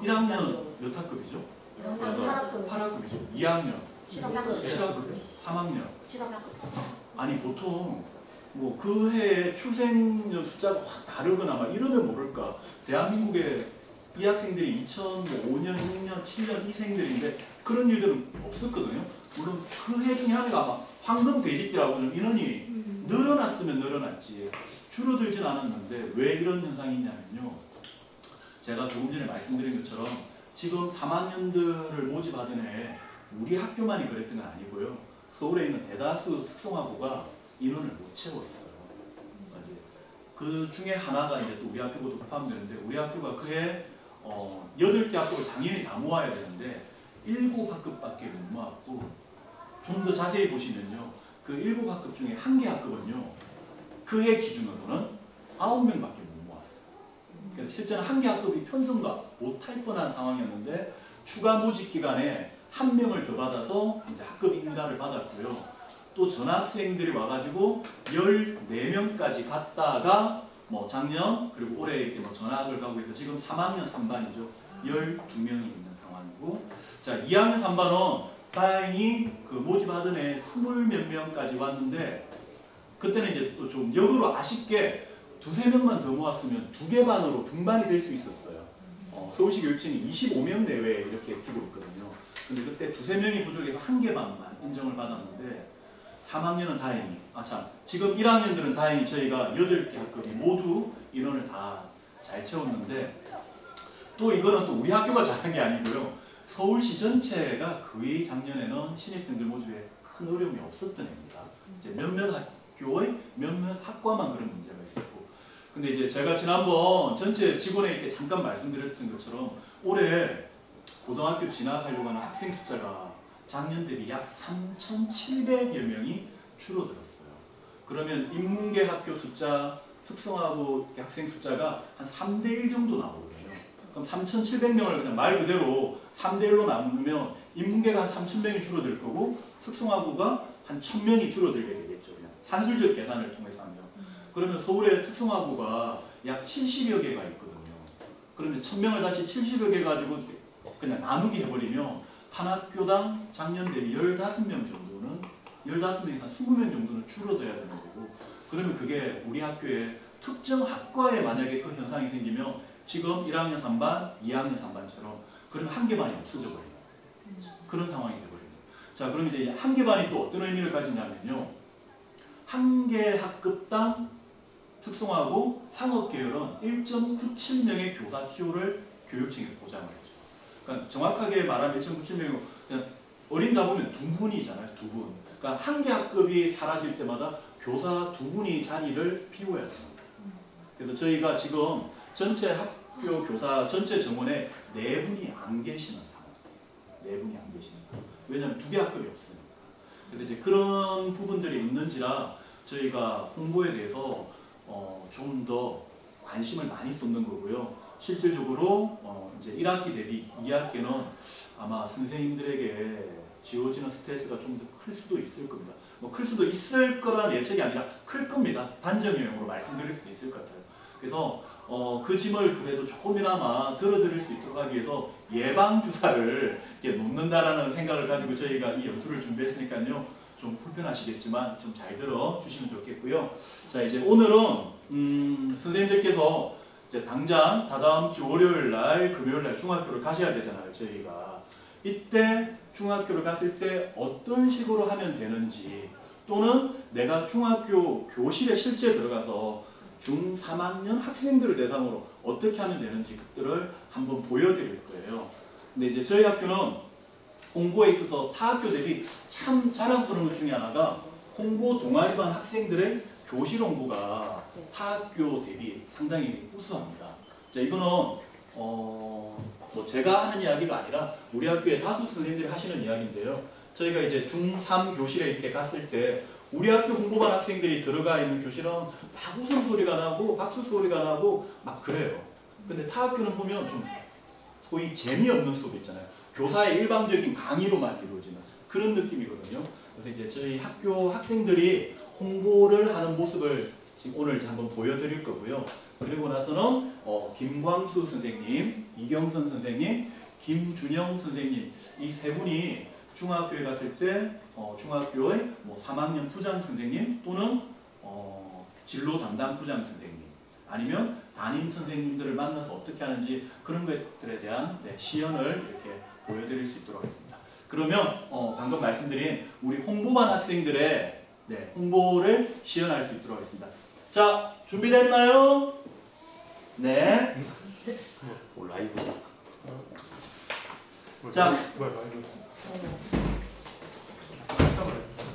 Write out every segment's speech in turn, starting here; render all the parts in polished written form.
1학년 몇 학급이죠? 8학급이죠. 2학년 7학급, 3학년. 아니 보통 뭐 그 해에 출생년 숫자가 확 다르거나 막 이러면 모를까. 대한민국에 이 학생들이 2005년, 6년, 7년 이생들인데 그런 일들은 없었거든요. 물론 그 해 중에 하나가 아마 황금 돼지띠라고 좀 인원이 늘어났으면 늘어났지 줄어들진 않았는데 왜 이런 현상이 있냐면요. 제가 조금 전에 말씀드린 것처럼 지금 3학년들을 모집하던 해 우리 학교만이 그랬던 건 아니고요. 서울에 있는 대다수 특성화고가 인원을 못 채웠어요. 그 중에 하나가 이제 또 우리 학교도 포함되는데 우리 학교가 그해 8개 학급을 당연히 다 모아야 되는데 7학급밖에 못 모았고 좀 더 자세히 보시면요. 그 7학급 중에 1개 학급은요. 그해 기준으로는 9명밖에 못 모았어요. 그래서 실제는 1개 학급이 편성과 못할 뻔한 상황이었는데 추가 모집 기간에 1명을 더 받아서 이제 학급 인가를 받았고요. 또 전학생들이 와가지고 14명까지 갔다가 뭐 작년 그리고 올해 이렇게 뭐 전학을 가고 있어서 지금 3학년 3반이죠. 12명이 있는 상황이고 자 2학년 3반은 다행히 그 모집하던 애 20몇 명까지 왔는데 그때는 이제 또 좀 역으로 아쉽게 2~3명만 더 모았으면 2개 반으로 분반이 될 수 있었어요. 서울시 교육청이 25명 내외에 이렇게 두고 있거든요. 근데 그때 2~3명이 부족해서 1개 반만 인정을 받았는데 3학년은 다행히 지금 1학년들은 다행히 저희가 8개 학급이 모두 인원을 다 잘 채웠는데 또 이거는 또 우리 학교가 잘한 게 아니고요. 서울시 전체가 거의 작년에는 신입생들 모집에 큰 어려움이 없었던 해입니다. 이제 몇몇 학교의 몇몇 학과만 그런 문제가 있었고 근데 이제 제가 지난번 전체 직원회의 때 잠깐 말씀드렸던 것처럼 올해 고등학교 진학하려고 하는 학생 숫자가 작년 대비 약 3,700여 명이 줄어들었어요. 그러면 인문계 학교 숫자, 특성화고 학생 숫자가 한 3대1 정도 나오거든요. 그럼 3,700명을 그냥 말 그대로 3대1로 나누면 인문계가 한 3,000명이 줄어들 거고 특성화고가 한 1,000명이 줄어들게 되겠죠. 그냥 산술적 계산을 통해서 하면. 그러면 서울에 특성화고가 약 70여 개가 있거든요. 그러면 1,000명을 다시 70여 개 가지고 그냥 나누기 해버리면 한 학교당 작년 대비 15명 정도는 15명에서 한 20명 정도는 줄어들어야 되는 거고 그러면 그게 우리 학교의 특정 학과에 만약에 그 현상이 생기면 지금 1학년 3반, 2학년 3반처럼 그러면 1개 반이 없어져 버려요. 그런 상황이 돼버려요. 자 그럼 이제 1개 반이 또 어떤 의미를 가지냐면요. 1개 학급당 특성화고 상업계열은 1.97명의 교사 TO를 교육청에 보장을 해요. 그러니까 정확하게 말하면 1.97명이고 그냥 어린다 보면 2분이잖아요. 2분. 그러니까 1개 학급이 사라질 때마다 교사 2분이 자리를 비워야 됩니다. 그래서 저희가 지금 전체 학교 교사 전체 정원에 4분이 안 계시는 상황. 4분이 안 계시는 상황. 왜냐하면 2개 학급이 없으니까. 그래서 이제 그런 부분들이 있는지라 저희가 홍보에 대해서 좀 더 관심을 많이 쏟는 거고요. 실질적으로 이제 1학기 대비 2학기는 아마 선생님들에게 지워지는 스트레스가 좀 더 클 수도 있을 겁니다. 뭐 클 수도 있을 거라는 예측이 아니라 클 겁니다. 단정형으로 말씀드릴 수도 있을 것 같아요. 그래서 그 짐을 그래도 조금이나마 덜어드릴 수 있도록 하기 위해서 예방주사를 이렇게 놓는다라는 생각을 가지고 저희가 이 연수를 준비했으니까요. 좀 불편하시겠지만 좀 잘 들어주시면 좋겠고요. 자 이제 오늘은 선생님들께서 이제 당장 다다음 주 월요일 날 금요일 날 중학교를 가셔야 되잖아요. 저희가 이때 중학교를 갔을 때 어떤 식으로 하면 되는지 또는 내가 중학교 교실에 실제 들어가서 중3학년 학생들을 대상으로 어떻게 하면 되는지 그들을 한번 보여드릴 거예요. 근데 이제 저희 학교는 홍보에 있어서 타 학교 대비 참 자랑스러운 것 중에 하나가 홍보 동아리반 학생들의 교실 홍보가 타 학교 대비 상당히 우수합니다. 자, 이거는 뭐 제가 하는 이야기가 아니라 우리 학교의 다수 선생님들이 하시는 이야기인데요. 저희가 이제 중3 교실에 이렇게 갔을 때 우리 학교 홍보반 학생들이 들어가 있는 교실은 막 웃음소리가 나고 박수 소리가 나고 막 그래요. 근데 타 학교는 보면 좀 소위 재미없는 수업 있잖아요. 교사의 일방적인 강의로만 이루어지는 그런 느낌이거든요. 그래서 이제 저희 학교 학생들이 홍보를 하는 모습을 지금 오늘 이제 한번 보여드릴 거고요. 그리고 나서는 김광수 선생님, 이경선 선생님, 김준영 선생님 이 세 분이 중학교에 갔을 때 중학교의 뭐 3학년 부장 선생님 또는 진로 담당 부장 선생님 아니면 담임 선생님들을 만나서 어떻게 하는지 그런 것들에 대한 시연을 이렇게 보여드릴 수 있도록 하겠습니다. 그러면 방금 말씀드린 우리 홍보반 학생들의 홍보를 시연할 수 있도록 하겠습니다. 자, 준비됐나요? 네. 라이브. 자,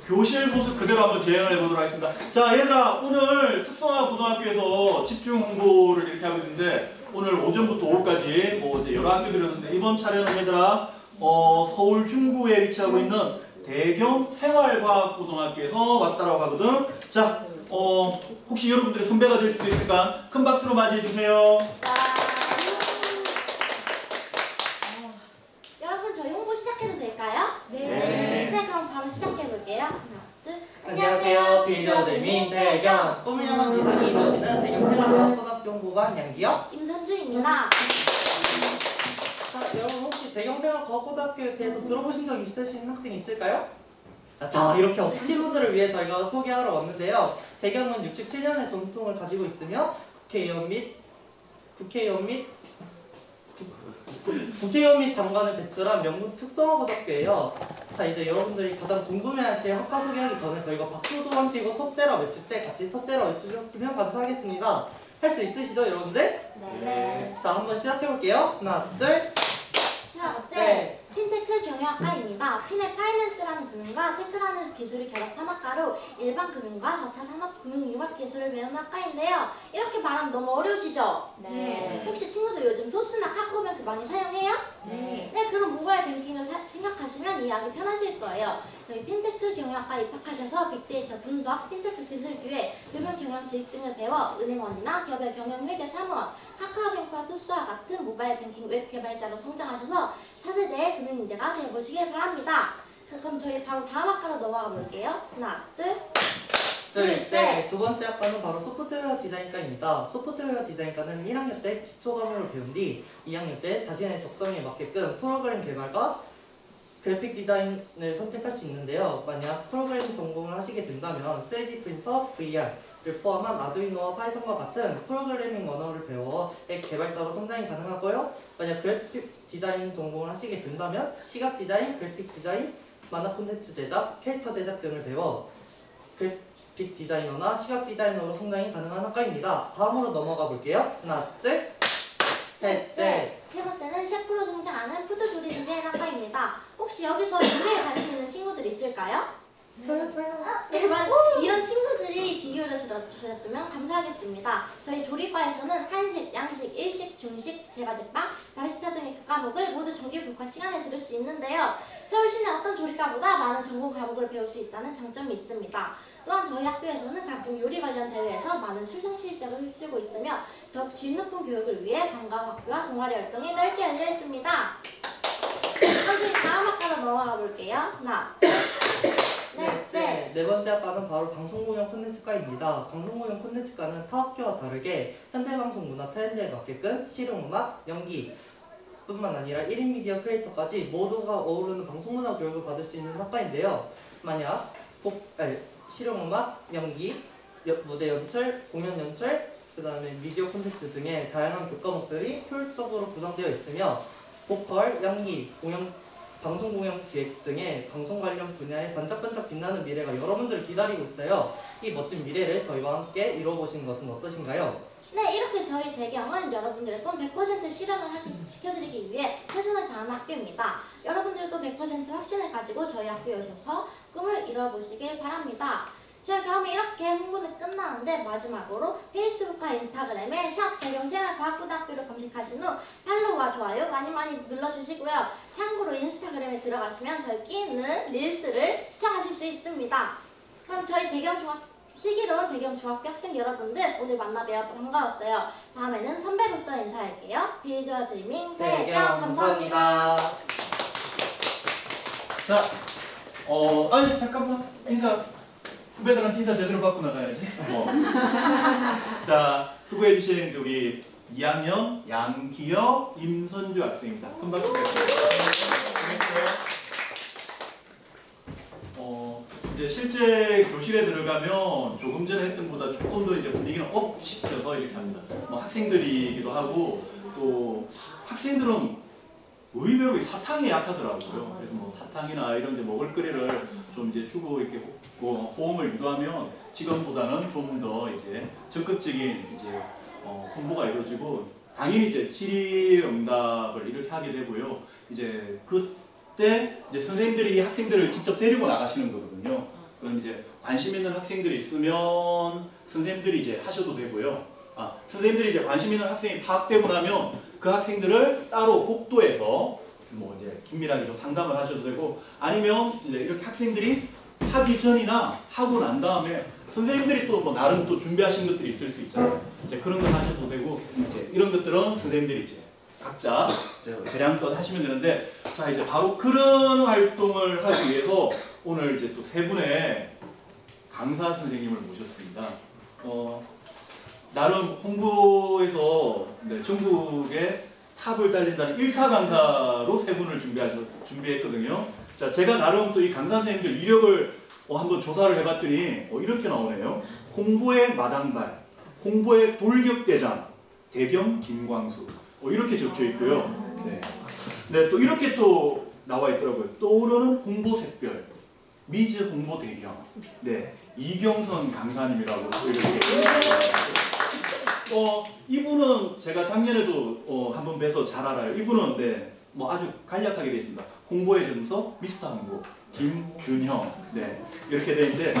교실 모습 그대로 한번 재현을 해보도록 하겠습니다. 자, 얘들아, 오늘 특성화 고등학교에서 집중 홍보를 이렇게 하고 있는데 오늘 오전부터 오후까지 뭐 이제 여러 학교들이었는데 이번 차례는 얘들아 서울 중구에 위치하고 있는 대경 생활과학고등학교에서 왔다라고 하거든. 자, 혹시 여러분들의 선배가 될 수도 있으니까 큰 박수로 맞이해 주세요. 여러분 저희 홍보 시작해도 될까요? 네. 네, 그럼 바로 시작해 볼게요. 하나, 둘. 안녕하세요. 비디오들 민대경. 꿈을 향한 비상이 이루어지는 대경 생활과학고등학교 홍보반 양기혁. 임선주입니다. 자, 여러분 혹시 대경 생활과학고등학교에 대해서 들어보신 적 있으신 학생 있을까요? 자, 이렇게 없으신 분들을 위해 저희가 소개하러 왔는데요. 대경은 67년의 전통을 가지고 있으며 국회의원 및 장관을 배출한 명문 특성화 고등학교예요. 자, 이제 여러분들이 가장 궁금해하실 학과 소개하기 전에 저희가 박수도 안 치고 첫째라 외칠 때 같이 첫째라 외쳐주셨으면 감사하겠습니다. 할 수 있으시죠, 여러분들? 네. 자, 한번 시작해볼게요. 하나, 둘. 첫째, 핀테크 경영학과입니다. 핀의 파이낸스라는 금융과 테크라는 기술이 결합한 학과로 일반 금융과 저차 산업 금융 융합 기술을 배우는 학과인데요. 이렇게 말하면 너무 어려우시죠? 네. 혹시 친구들 요즘 토스나 카카오뱅크 많이 사용해요? 네. 네, 그럼 모바일 뱅킹을 생각하시면 이해하기 편하실 거예요. 저희 핀테크 경영학과 입학하셔서 빅데이터 분석, 핀테크 기술교회, 금융경영지식 등을 배워 은행원이나 기업의 경영회계 사무원, 카카오뱅크와 투스와 같은 모바일 뱅킹 웹 개발자로 성장하셔서 차세대의 금융인재가 되어보시길 바랍니다. 자, 그럼 저희 바로 다음 학과로 넘어가 볼게요. 하나, 둘. 둘째, 두 번째 학과는 바로 소프트웨어 디자인과입니다. 소프트웨어 디자인과는 1학년 때 기초 과목을 배운 뒤 2학년 때 자신의 적성에 맞게끔 프로그램 개발과 그래픽 디자인을 선택할 수 있는데요. 만약 프로그램 전공을 하시게 된다면 3D 프린터, VR을 포함한 아두이노와 파이썬과 같은 프로그래밍 언어를 배워 앱 개발자로 성장이 가능하고요. 만약 그래픽 디자인 전공을 하시게 된다면 시각 디자인, 그래픽 디자인, 만화 콘텐츠 제작, 캐릭터 제작 등을 배워 그래픽 디자이너나 시각 디자이너로 성장이 가능한 학과입니다. 다음으로 넘어가 볼게요. 하나, 둘, 셋째. 세 번째는 셰프로 성장하는 푸드 조리 디자인 학과입니다. 혹시 여기서 요리에 관심 있는 친구들 있을까요? 저요. 네, 이런 친구들이 비교를 들어주셨으면 감사하겠습니다. 저희 조리과에서는 한식, 양식, 일식, 중식, 제과제빵, 바리스타 등의 과목을 모두 정규 교과 시간에 들을 수 있는데요. 서울 시내 어떤 조리과보다 많은 전공 과목을 배울 수 있다는 장점이 있습니다. 또한 저희 학교에서는 각종 요리 관련 대회에서 많은 수상 실적을 휩쓸고 있으며 더욱 질 높은 교육을 위해 방과 학교와 동아리 활동이 넓게 열려 있습니다. 그럼 다음 학과로 넘어가 볼게요. 하나, 넷째. 네 번째 학과는 바로 방송공연 콘텐츠과입니다. 방송공연 콘텐츠과는 타 학교와 다르게 현대방송 문화 트렌드에 맞게끔 실용음악, 연기 뿐만 아니라 1인 미디어 크리에이터까지 모두가 어우르는 방송문화 교육을 받을 수 있는 학과인데요. 만약 실용음악, 연기, 무대 연출, 공연 연출, 그 다음에 미디어 콘텐츠 등의 다양한 교과목들이 효율적으로 구성되어 있으며 보컬, 연기, 공연, 방송 공연 기획 등의 방송 관련 분야에 반짝반짝 빛나는 미래가 여러분들을 기다리고 있어요. 이 멋진 미래를 저희와 함께 이뤄보시는 것은 어떠신가요? 네, 이렇게 저희 대경은 여러분들의 꿈 100% 실현을 시켜드리기 위해 최선을 다하는 학교입니다. 여러분들도 100% 확신을 가지고 저희 학교에 오셔서 꿈을 이뤄보시길 바랍니다. 저희 그러면 이렇게 홍보는 끝나는데 마지막으로 페이스북과 인스타그램에 샵 대경생활과학고등학교를 검색하신 후 팔로우와 좋아요 많이 눌러주시고요. 참고로 인스타그램에 들어가시면 저희 끼있는 릴스를 시청하실 수 있습니다. 그럼 저희 슬기로운 대경중학교 학생 여러분들 오늘 만나뵈어 반가웠어요. 다음에는 선배로서 인사할게요. 빌더 드리밍 대경 감사합니다. 자, 아니 잠깐만 인사. 후배들한테 인사 제대로 받고 나가야지. 자, 수고해주신 우리 2학년 양기여 임선주 학생입니다. 큰 박수 부탁드립니다. 이제 실제 교실에 들어가면 조금 전에 했던 것보다 조금 더 이제 분위기는 업 시켜서 이렇게 합니다. 뭐 학생들이기도 하고 또 학생들은 의외로 사탕에 약하더라고요. 그래서 뭐 사탕이나 이런 이제 먹을거리를 좀 이제 주고 이렇게 호응을 유도하면 지금보다는 좀 더 이제 적극적인 이제 홍보가 이루어지고 당연히 이제 질의응답을 이렇게 하게 되고요. 이제 그때 이제 선생님들이 학생들을 직접 데리고 나가시는 거거든요. 그럼 이제 관심 있는 학생들이 있으면 선생님들이 이제 하셔도 되고요. 선생님들이 이제 관심 있는 학생이 파악되고 나면 그 학생들을 따로 복도에서 뭐 이제 긴밀하게 좀 상담을 하셔도 되고 아니면 이제 이렇게 학생들이 하기 전이나 하고 난 다음에 선생님들이 또 뭐 나름 또 준비하신 것들이 있을 수 있잖아요. 이제 그런 거 하셔도 되고 이제 이런 것들은 선생님들이 이제 각자 이제 재량껏 하시면 되는데 자 이제 바로 그런 활동을 하기 위해서 오늘 이제 또 세 분의 강사 선생님을 모셨습니다. 나름 홍보에서 전국에 탑을 달린다는 1타 강사로 세 분을 준비했거든요. 자, 제가 나름 또 이 강사 선생님들 이력을 한번 조사를 해봤더니 이렇게 나오네요. 홍보의 마당발, 홍보의 돌격대장, 대경 김광수 이렇게 적혀 있고요. 네, 또 이렇게 또 나와 있더라고요. 떠오르는 홍보샛별, 미즈 홍보대경, 네, 이경선 강사님이라고 또 이렇게. 이분은 제가 작년에도 한번 뵈서 잘 알아요. 이분은 네, 뭐 아주 간략하게 되어 있습니다. 홍보의 정서, 미스터 홍보, 김준형. 네, 이렇게 되어 있는데,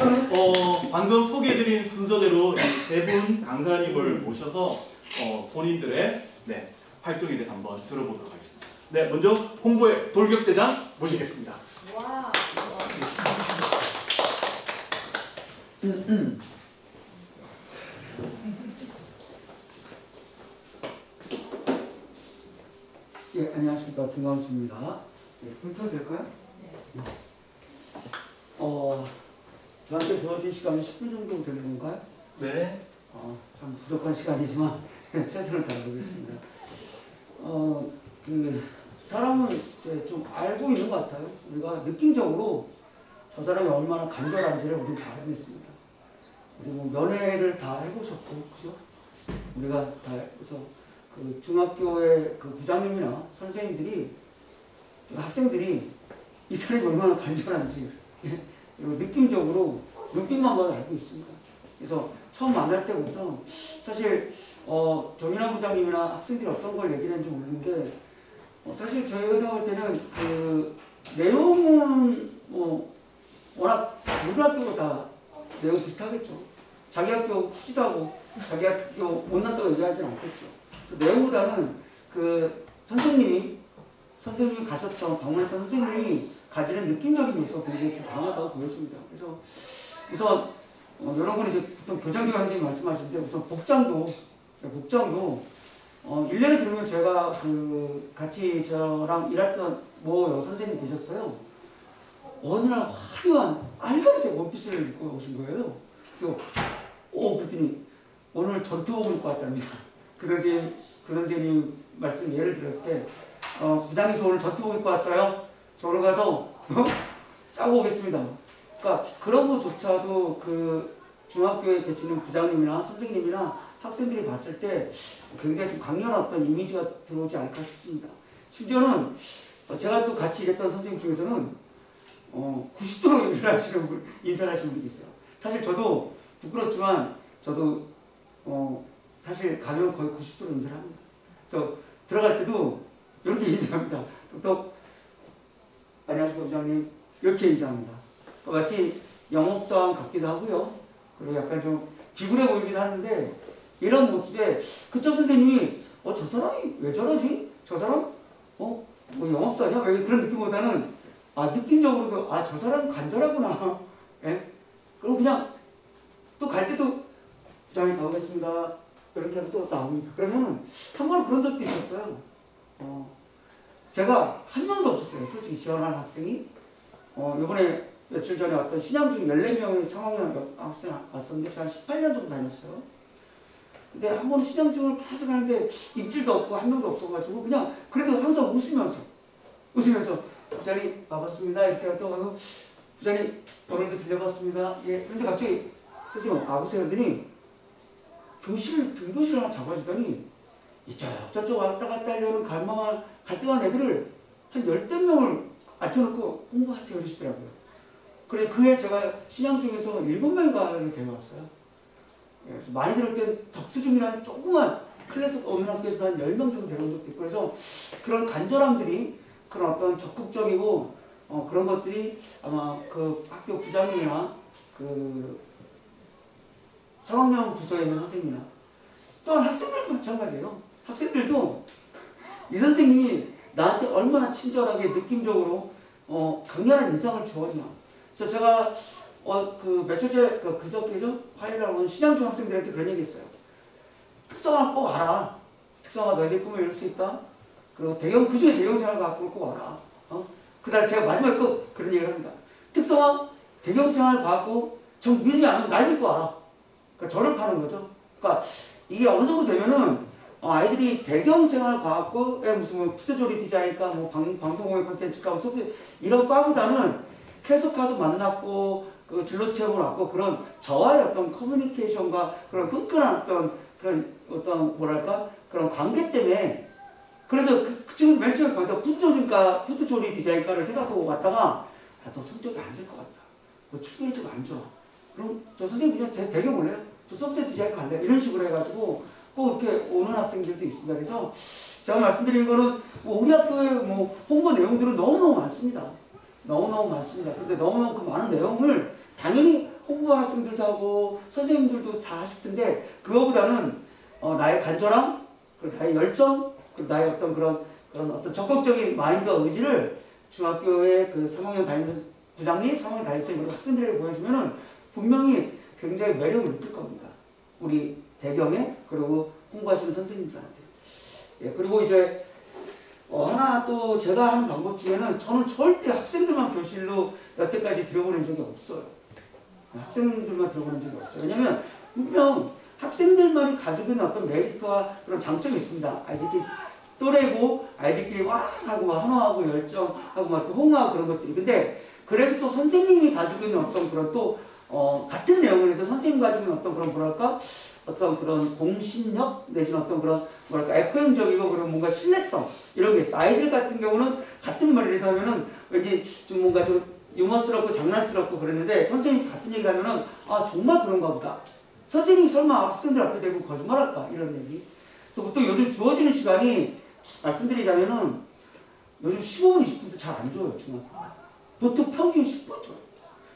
방금 소개해드린 순서대로 이 세 분 강사님을 모셔서 본인들의 네, 활동에 대해서 한번 들어보도록 하겠습니다. 네, 먼저 홍보의 돌격대장 모시겠습니다. 와. 예, 안녕하십니까. 김광수입니다. 예, 불켜도 될까요? 네. 저한테 주어진 시간이 10분 정도 되는 건가요? 네. 참 부족한 시간이지만 최선을 다해보겠습니다. 사람은 이제 좀 알고 있는 것 같아요. 우리가 느낌적으로 저 사람이 얼마나 간절한지를 우리는 다 알고 있습니다. 그리고 연애를 다 해보셨고, 그죠? 우리가 다 해서 그 중학교의 그 부장님이나 선생님들이 학생들이 이 사람이 얼마나 간절한지 그리고 느낌적으로 눈빛만 봐도 알고 있습니다. 그래서 처음 만날 때부터 사실 정인환 부장님이나 학생들이 어떤 걸 얘기했는지 모르는데 사실 저희가 생각할 때는 그 내용은 뭐 워낙 모든 학교가 다 내용 비슷하겠죠. 자기 학교 후지다고 자기 학교 못났다고 얘기하지는 않겠죠. 내용보다는 그 선생님이 가셨던 방문했던 선생님이 가지는 느낌적인 요소가 굉장히 좀 강하다고 보여집니다. 그래서 우선 여러분이 이제 보통 교장기관 선생님 말씀하시는데 우선 복장도 1년에 들으면 제가 그 같이 저랑 일했던 모 여선생님 계셨어요. 어느 날 화려한 빨간색 원피스를 입고 오신 거예요. 그래서 그랬더니 오늘 전투복을 입고 왔답니다. 그 선생님 말씀 예를 들었을 때 부장님 저 오늘 전투복 입고 왔어요. 저 오늘 가서 싸고 오겠습니다. 그러니까 그런 것조차도 그 중학교에 계시는 부장님이나 선생님이나 학생들이 봤을 때 굉장히 좀 강렬한 어떤 이미지가 들어오지 않을까 싶습니다. 심지어는 제가 또 같이 일했던 선생님 중에서는 90도로 인사를 하시는 분이 있어요. 사실 저도 부끄럽지만 저도 사실 가면 거의 90도로 인사를 합니다. 그래서 들어갈 때도 이렇게 인사합니다. 또 안녕하십니까 부장님 이렇게 인사합니다. 마치 영업사원 같기도 하고요. 그리고 약간 좀 비굴해 보이기도 하는데 이런 모습에 그쪽 선생님이 저 사람이 왜 저러지? 저 사람 뭐 영업사냐? 왜 그런 느낌보다는 느낌적으로도 저 사람은 간절하구나. 예? 그럼 그냥 또 갈 때도 부장님 가보겠습니다. 이렇게 하고 또 나옵니다. 그러면 한 번은 그런 적도 있었어요. 제가 한 명도 없었어요. 솔직히 지원하는 학생이. 이번에 며칠 전에 어떤 신양중 14명의 3학년 학생 왔었는데 제가 한 18년 정도 다녔어요. 근데 한 번 신양중을 계속 하는데 입질도 없고 한 명도 없어가지고 그냥 그래도 항상 웃으면서 부장님 와봤습니다 이렇게 하고 부장님 오늘도 들려봤습니다. 예. 그런데 갑자기 선생님 와보세요 했더니 등교실 하나 잡아주더니 이쪽 저쪽 왔다 갔다 하려는 갈등한 애들을 한 10명을 앉혀놓고 홍보하세요 그러시더라고요. 그래 그해 제가 신양중에서 7명인가를 데려왔어요. 예, 그래서 많이 들을 땐 덕수중이라는 조그만 클래스 없는 학교에서 한 10명 정도 데려온 적도 있고 그래서 그런 간절함들이 그런 어떤 적극적이고 그런 것들이 아마 그 학교 부장님이나 그 3학년 부서에 있는 선생님이나 또한 학생들도 마찬가지예요. 학생들도 이 선생님이 나한테 얼마나 친절하게 느낌적으로 강렬한 인상을 주었냐. 그래서 제가 그 며칠 전에 그저께죠 화요일날 오는 신양중 학생들한테 그런 얘기 했어요. 특성화 꼭 알아. 특성화 너희들 꿈을 이룰 수 있다. 그리고 그중에 대경생활 과학부를 꼭 알아. 그날 제가 마지막에 꼭 그런 얘기를 합니다. 특성화 대경생활 과학부 정밀히 안 하면 날 믿고 알아. 그러니까 저를 파는 거죠. 그러니까 이게 어느 정도 되면은 아이들이 대경생활 과학부에 무슨 푸드조리 디자인과 뭐 방송공연 콘텐츠과 뭐 소프트 이런 과보다는 계속 가서 만났고 그 진로 체험을 하고 그런 저와의 어떤 커뮤니케이션과 그런 끈끈한 어떤 뭐랄까 그런 관계 때문에 그래서 지금 맨 처음에 거기다 푸드조리 디자인과를 생각하고 왔다가 너 성적이 안 될 것 같다. 너 출결이 좀 안 좋아. 그럼 저 선생님 그냥 대경 올래요? 저 소프트웨어 디자인 갈래? 이런 식으로 해가지고 꼭 이렇게 오는 학생들도 있습니다. 그래서 제가 말씀드린 거는 우리 학교의 뭐 홍보 내용들은 너무너무 많습니다. 너무너무 많습니다. 근데 너무너무 그 많은 내용을 당연히 홍보한 학생들도 하고 선생님들도 다 하실 텐데 그거보다는 나의 간절함, 그리고 나의 열정, 그리고 나의 어떤 그런 어떤 적극적인 마인드와 의지를 중학교의 그 3학년 담임 부장님, 3학년 담임선생님 그리고 학생들에게 보여주면은 분명히 굉장히 매력을 느낄 겁니다. 우리 대경에 그리고 홍보하시는 선생님들한테. 예, 그리고 이제 하나 또 제가 하는 방법 중에는 저는 절대 학생들만 교실로 여태까지 들어보낸 적이 없어요. 학생들만 들어보낸 적이 없어요. 왜냐면 분명 학생들만이 가지고 있는 어떤 메리트와 그런 장점이 있습니다. 아이들끼리 또래고 아이들끼리 와 하고 환호하고 열정하고 막 호응하고 그런 것들이. 근데 그래도 또 선생님이 가지고 있는 어떤 그런 또 같은 내용을 해도 선생님 가지고 있는 어떤 그런 뭐랄까 어떤 그런 공신력 내지는 어떤 그런 뭐랄까 FM적이고 그런 뭔가 신뢰성 이런 게 있어. 아이들 같은 경우는 같은 말을 하면은 왠지 좀 뭔가 좀 유머스럽고 장난스럽고 그랬는데 선생님 같은 얘기를 하면은 아 정말 그런가 보다. 선생님이 설마 학생들 앞에 대고 거짓말할까 이런 얘기. 그래서 보통 요즘 주어지는 시간이 말씀드리자면은 요즘 15분 20분도 잘 안 줘요 중학교. 보통 평균 10분 줘요.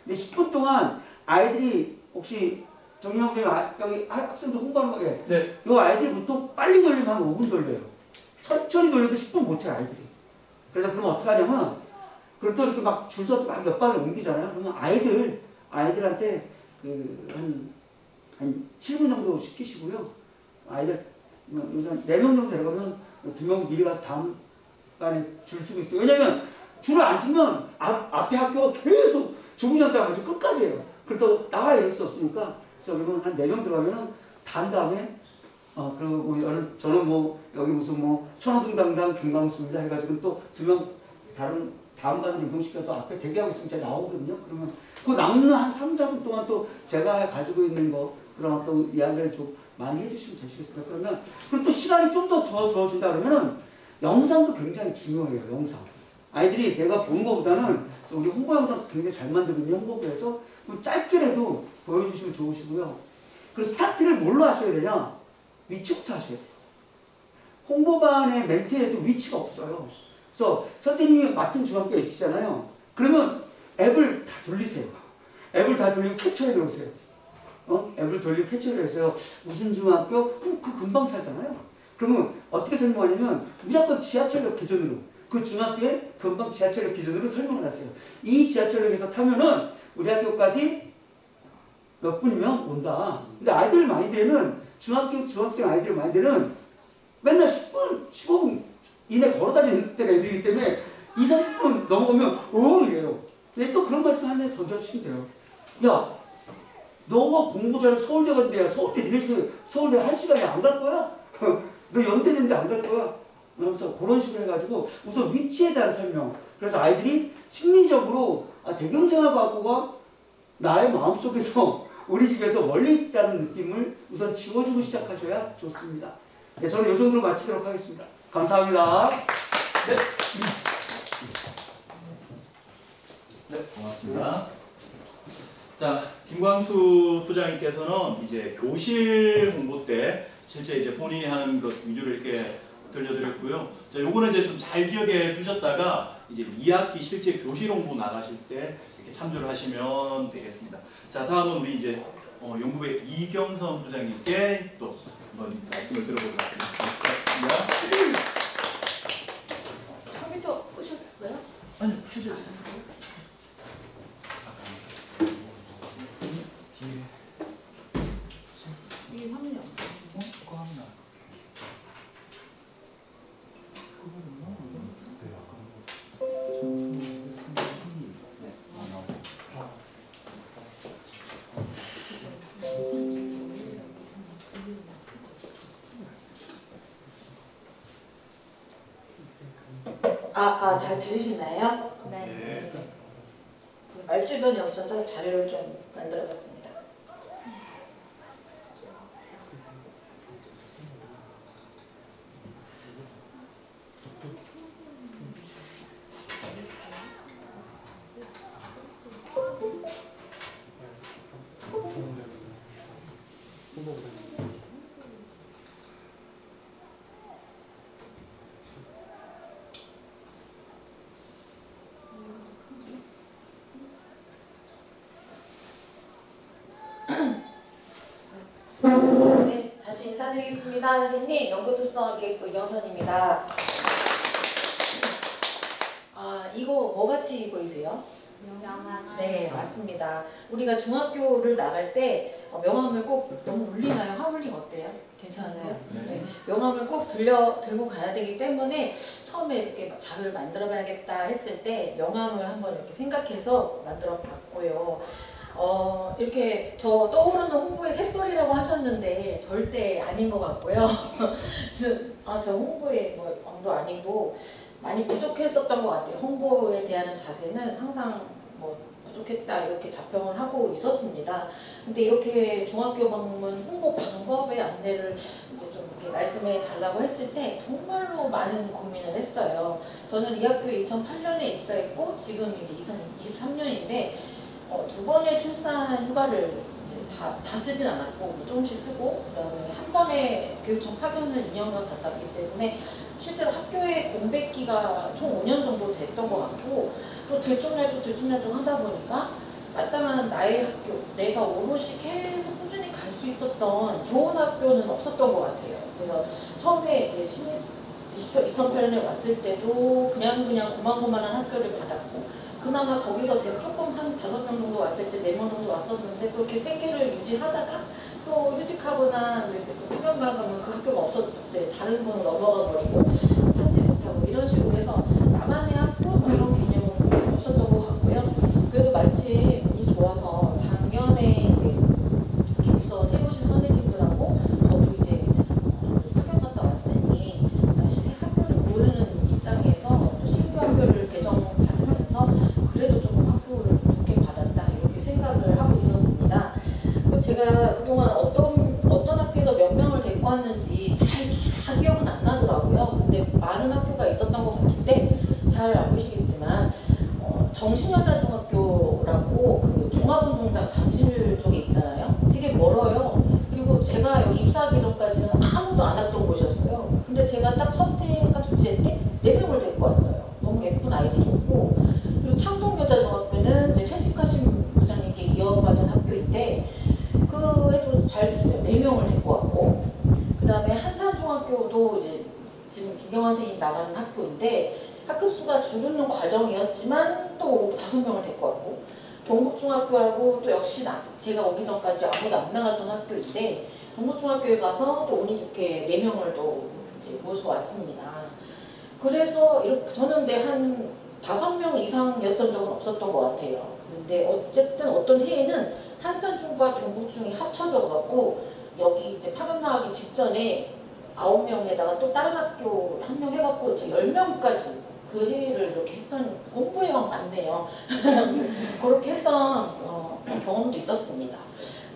근데 10분 동안 아이들이 혹시 정민영 선생님 여기 학생들 홍보하는 거 예. 네. 이 아이들이 보통 빨리 돌리면 한 5분 돌려요. 천천히 돌려도 10분 못해요 아이들이. 그래서 그럼 어떻게 하냐면 그리고 또 이렇게 막 줄 서서 막 옆반을 옮기잖아요. 그러면 아이들한테 한 7분 정도 시키시고요. 아이들 요즘 4명 정도 데려가면 2명 미리 가서 다음 반에 줄 서고 있어요. 왜냐면 줄을 안 서면 앞에 학교가 계속 주구장창 끝까지 해요. 그래도 나가 이럴 수 없으니까 그래서 그러면 한 4명 들어가면은 다 한 다음에 그리고 저는 뭐 여기 무슨 뭐 천호등당당 김광수입니다 해가지고 또 2명 다음 반으로 이동시켜서 앞에 대기하고 있으면 제가 나오거든요. 그러면 그 남는 한 3, 4분 동안 또 제가 가지고 있는 거 그런 어떤 이야기를 좀 많이 해주시면 되시겠습니다. 그러면 그리고 또 시간이 좀 더 주어진다 그러면은 영상도 굉장히 중요해요. 영상. 아이들이 내가 보는 것보다는 우리 홍보 영상 굉장히 잘 만들거든요. 홍보부에서 그럼 짧게라도 보여주시면 좋으시고요. 그리고 스타트를 뭘로 하셔야 되냐? 위치부터 하셔야 돼요. 홍보반의 멘트에도 위치가 없어요. 그래서 선생님이 맡은 중학교에 있으시잖아요. 그러면 앱을 다 돌리세요. 앱을 다 돌리고 캡처해 놓으세요. 앱을 돌리고 캡처해 놓으세요. 무슨 중학교? 그럼 그 금방 살잖아요. 그러면 어떻게 설명하냐면 무조건 지하철역 기준으로 그 중학교에 금방 지하철역 기준으로 설명을 하세요. 이 지하철역에서 타면은 우리 학교까지 몇 분이면 온다. 근데 아이들 마인드에는 중학생 아이들 마인드는 맨날 10분, 15분 이내 걸어 다니는 애들이기 때문에 20, 30분 넘어오면 이래요. 왜 또 그런 말씀 하나 던져주시면 돼요. 야, 너가 공부 잘해 서울대 간대야. 서울대 니네 서울대 1시간에 안 갈 거야? 너 연대 있는데 안 갈 거야? 그러면서 그런 식으로 해가지고 우선 위치에 대한 설명. 그래서 아이들이 심리적으로 대경생활과학고가 나의 마음속에서 우리 집에서 멀리 있다는 느낌을 우선 지워주고 시작하셔야 좋습니다. 네, 저는 이 정도로 마치도록 하겠습니다. 감사합니다. 네, 고맙습니다. 자, 김광수 부장님께서는 이제 교실 홍보 때 실제 이제 본인이 하는 것 위주로 이렇게 들려드렸고요. 자, 요거는 이제 좀 잘 기억해 두셨다가 이제 2학기 실제 교실 홍보 나가실 때 이렇게 참조를 하시면 되겠습니다. 자, 다음은 우리 이제 연구부의 이경선 부장님께 또 한번 말씀을 들어보도록 하겠습니다. 컴퓨터 끄셨어요? 아니, 퀴즈 있습니다. 이 화면이 그거 합니다. 잘 들으시나요? 네. 말주변이 없어서 자료를 좀 만들어봤습니다. 네, 다시 인사드리겠습니다. 선생님, 연구투성학계부 이경선입니다. 이거 뭐같이 보이세요? 명함. 네, 맞습니다. 우리가 중학교를 나갈 때 명함을 꼭 너무 울리나요? 화울링 어때요? 괜찮으세요? 네. 명함을 꼭 들고 가야 되기 때문에 처음에 이렇게 자료를 만들어 봐야겠다 했을 때 명함을 한번 이렇게 생각해서 만들어 봤고요. 이렇게 저 떠오르는 홍보의 샛별이라고 하셨는데 절대 아닌 것 같고요. 저 홍보의 왕도 아니고 많이 부족했었던 것 같아요. 홍보에 대한 자세는 항상 부족했다 이렇게 자평을 하고 있었습니다. 근데 이렇게 중학교 방문 홍보 방법의 안내를 이제 좀 이렇게 말씀해 달라고 했을 때 정말로 많은 고민을 했어요. 저는 이 학교에 2008년에 입사했고 지금 이제 2023년인데 두 번의 출산 휴가를 이제 다 쓰진 않았고 조금씩 쓰고 그다음에 한 번에 교육청 파견을 2년간 갔었기 때문에 실제로 학교의 공백기가 총 5년 정도 됐던 것 같고 또 들쭉날쭉 하다 보니까 마땅한 나의 학교, 내가 오롯이 계속 꾸준히 갈 수 있었던 좋은 학교는 없었던 것 같아요. 그래서 처음에 이제 2008년에 왔을 때도 그냥 고만고만한 학교를 받았고 그나마 거기서 조금 한 5명 정도 왔을 때 4명 정도 왔었는데 또 이렇게 생계를 유지하다가 또 휴직하거나 이렇게 파견 가면 그 학교가 이제 다른 분으로 넘어가 버리고 찾지 못하고 이런 식으로 해서 나만의 학교 이런 개념은 없었던 것 같고요. 그래도 마침 운이 좋아서 작년에 이제 우리 부서 새로 오신 선생님들하고 저도 이제 파견 갔다 왔으니 다시 새 학교를 고르는 입장에서 또 신규 학교를 배정받으면서 그래도 조금 학교를 좋게 받았다 이렇게 생각을 하고 있었습니다. 제가 그동안 어떤 학교에서 몇 명을 데리고 왔는지 다 기억은 안 나더라고요. 근데 많은 학교가 있었던 것 같은데 잘 안 보시겠지만 정신여자중학교라고 그 종합운동장 잠실 쪽에 있잖아요. 되게 멀어요. 그리고 제가 여기 입사하기 전까지는 아무도 안 왔던 곳이었어요. 근데 제가 딱 첫 해인가 둘째 때 4명을 데리고 왔어요. 너무 예쁜 아이들이었고 그리고 창동여자중학교는 이제 퇴직하신 부장님께 이어받은 학교인데 그 해도 잘 됐어요. 4명을 데리고 왔고 그 다음에 한산중학교도 이제 지금 김경환 선생님 나가는 학교인데 학급수가 줄는 과정이었지만 또 5명을 데리고 왔고 동국중학교하고 또 역시 제가 오기 전까지 아무도 안 나갔던 학교인데 동국중학교에 가서 또 운이 좋게 4명을 또 이제 모셔왔습니다. 그래서 이렇게 저는 한 5명 이상이었던 적은 없었던 것 같아요. 근데 어쨌든 어떤 해에는 한산중과 동부중이 합쳐져 갖고 여기 이제 파견 나가기 직전에 9명에다가 또 다른 학교 1명 해갖고 10명까지 그 해를 이렇게 했던 공부회왕 맞네요. 그렇게 했던 경험도 있었습니다.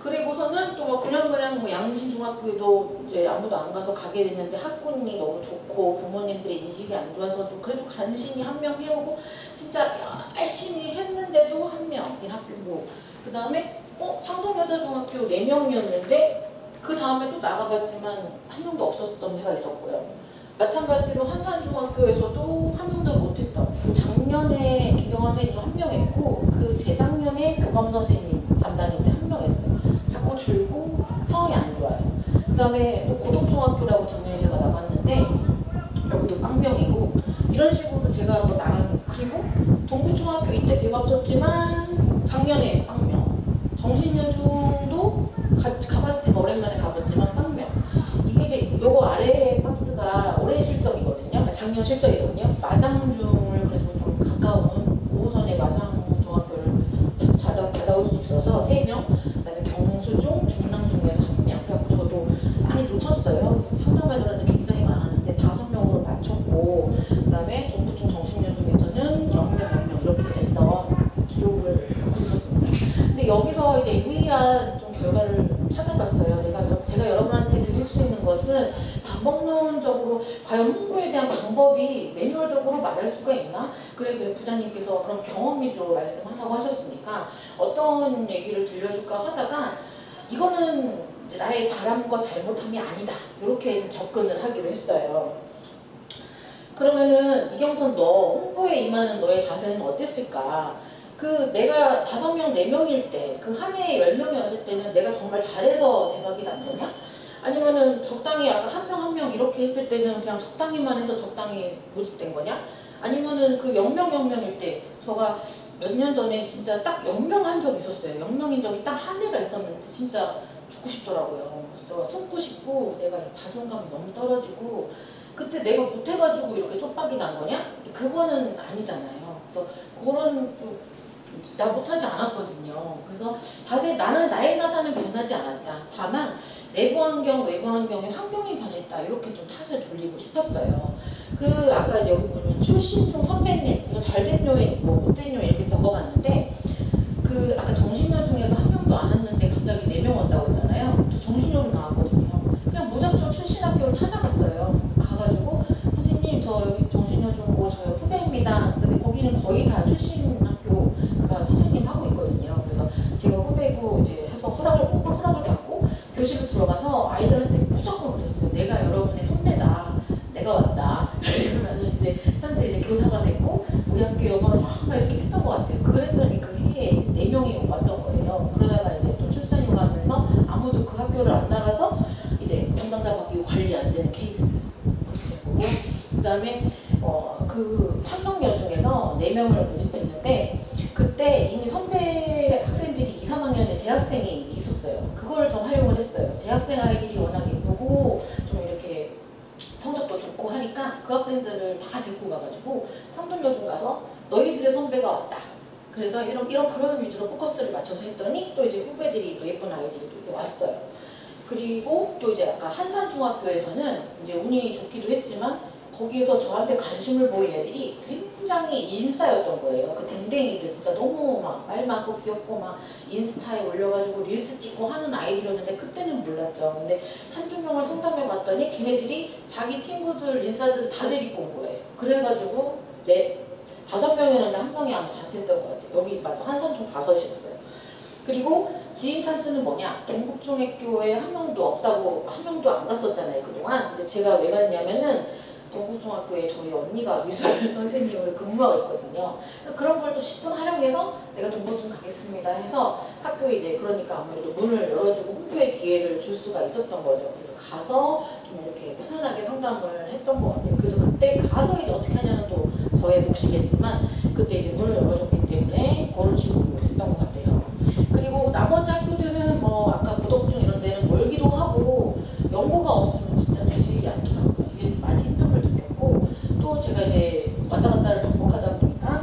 그리고서는 또 뭐 그냥 뭐 양진중학교에도 이제 아무도 안 가서 가게 됐는데 학군이 너무 좋고 부모님들의 인식이 안 좋아서도 그래도 간신히 한 명 해오고 진짜 열심히 했는데도 한 명인 학교고, 그 다음에 창동여자중학교 4명이었는데 그 다음에 또 나가봤지만 한 명도 없었던 해가 있었고요. 마찬가지로 한산중학교에서도 한 명도 못했던, 작년에 김경환 선생님 한 명 했고 그 재작년에 교감 선생님 담당일 때 한 명 했어요. 자꾸 줄고 상황이 안 좋아요. 그 다음에 또 고덕중학교라고 작년에 제가 나갔는데 여기도 빵명이고, 이런 식으로 제가 뭐 나간, 그리고 동부중학교 이때 대박 쳤지만 작년에 빵명, 정신여중도 가봤지만 오랜만에 가봤지만 빵명. 이게 이제 요거 아래 박스가 올해 실적이거든요. 작년 실적이거든요. 마장중을 그래도 좀 가까운 5호선의 마장중학교를 받아올 수 있어서 3명, 그다음에 경수중, 중랑중에서 1명. 그래서 저도 많이 놓쳤어요. 상담하더라도 굉장히 많았는데 5명으로 맞췄고, 그다음에 동부중 정신여중에서는 0명 이렇게 됐던 기록을 갖고 있었습니다. 근데 여기서 이제 유의한 좀 결과를 찾아봤어요. 제가 여러분한테 드릴 수 있는 것은 방법론적으로 과연 홍보에 대한 방법이 매뉴얼적으로 말할 수가 있나? 그래 부장님께서 그럼 경험 위주로 말씀하라고 하셨으니까 어떤 얘기를 들려줄까 하다가 이거는 이제 나의 잘함과 잘못함이 아니다, 이렇게 접근을 하기로 했어요. 그러면은 이경선, 너 홍보에 임하는 너의 자세는 어땠을까? 그 내가 5명, 4명일 때, 그 한 해에 10명이었을 때는 내가 정말 잘해서 대박이 난 거냐? 아니면은 적당히 아까 한 명 이렇게 했을 때는 그냥 적당히만 해서 적당히 모집된 거냐? 아니면은 그 0명일 때 제가 몇 년 전에 진짜 딱 0명 한 적이 있었어요. 0명인 적이 딱 한 해가 있었는데 진짜 죽고 싶더라고요. 그래서 숨고 싶고 내가 자존감이 너무 떨어지고, 그때 내가 못해가지고 이렇게 쪽박이 난 거냐? 그거는 아니잖아요. 그래서 그런 나 못하지 않았거든요. 그래서 나는 나의 자산은 변하지 않았다. 다만 내부 환경, 외부 환경의 환경이 변했다. 이렇게 좀 탓을 돌리고 싶었어요. 그 아까 이제 여기 보면 출신 중 선배님, 이거 잘된 요인, 뭐 못된 요인 이렇게 적어봤는데, 그 아까 정신여 중에서 한 명도 안 왔는데 갑자기 4명 왔다고 했잖아요. 저 정신여로 나왔거든요. 그냥 무작정 출신 학교를 찾아갔어요. 가가지고 선생님 저 여기 정신여 중고 저 후배입니다. 근데 거기는 거의 다 출신 학교가 선생님 하고 있거든요. 그래서 제가 후배고 이제 해서 허락을 받고 교실로 들어가서 아이들한테 무조건 그랬어요. 내가 여러분의 선배다. 내가 왔다. 그러면 이제 현재 이제 교사가 됐고 우리 학교 영어를 막 이렇게 했던 것 같아요. 그랬더니 그 해에 이제 4명이 왔던 거예요. 그러다가 이제 또 출산휴가 하면서 아무도 그 학교를 안 나가서 이제 담당자 바뀌고 관리 안 되는 케이스 그렇게 됐고, 그다음에 그 창동여중에서 4명을 모집했는데 그때 이미 선배 학생들이 2, 3학년에 재학생이 이제 있었어요. 그걸 좀 활용을 했어요. 재학생 아이들이 워낙 예쁘고 좀 이렇게 성적도 좋고 하니까 그 학생들을 다 데리고 가가지고 창동여중 가서 너희들의 선배가 왔다. 그래서 이런 그런 위주로 포커스를 맞춰서 했더니 또 이제 후배들이 또 예쁜 아이들이 또 왔어요. 그리고 또 이제 아까 한산중학교에서는 이제 운이 좋기도 했지만 거기에서 저한테 관심을 보인 애들이 굉장히 인싸였던 거예요. 그 댕댕이들 진짜 너무 막 말 많고 귀엽고 막 인스타에 올려가지고 릴스 찍고 하는 아이들이었는데 그때는 몰랐죠. 근데 한두 명을 상담해 봤더니 걔네들이 자기 친구들 인싸들 다 데리고 온 거예요. 그래가지고 5명이었는데 1명이 아마 자퇴했던 것 같아요. 여기 맞아, 한산중 5이었어요. 그리고 지인 찬스는 뭐냐? 동북중학교에 1명도 없다고, 1명도 안 갔었잖아요 그동안. 근데 제가 왜 갔냐면은 동부중학교에 저희 언니가 미술 선생님으로 근무하고 있거든요. 그런 걸 또 10분 활용해서 내가 동부중 가겠습니다 해서 학교에 이제 그러니까 아무래도 문을 열어주고 홍보의 기회를 줄 수가 있었던 거죠. 그래서 가서 좀 이렇게 편안하게 상담을 했던 것 같아요. 그래서 그때 가서 이제 어떻게 하냐는 또 저의 몫이겠지만 그때 이제 문을 열어줬기 때문에 그런 식으로 됐던 것 같아요. 그리고 나머지 학교들은 뭐 아까 고덕중 이런 데는 멀기도 하고 연고가 없으면 진짜 되지 않더라고요. 이게 많이 힘든 걸 느꼈고, 또 제가 이제 왔다 갔다를 반복하다 보니까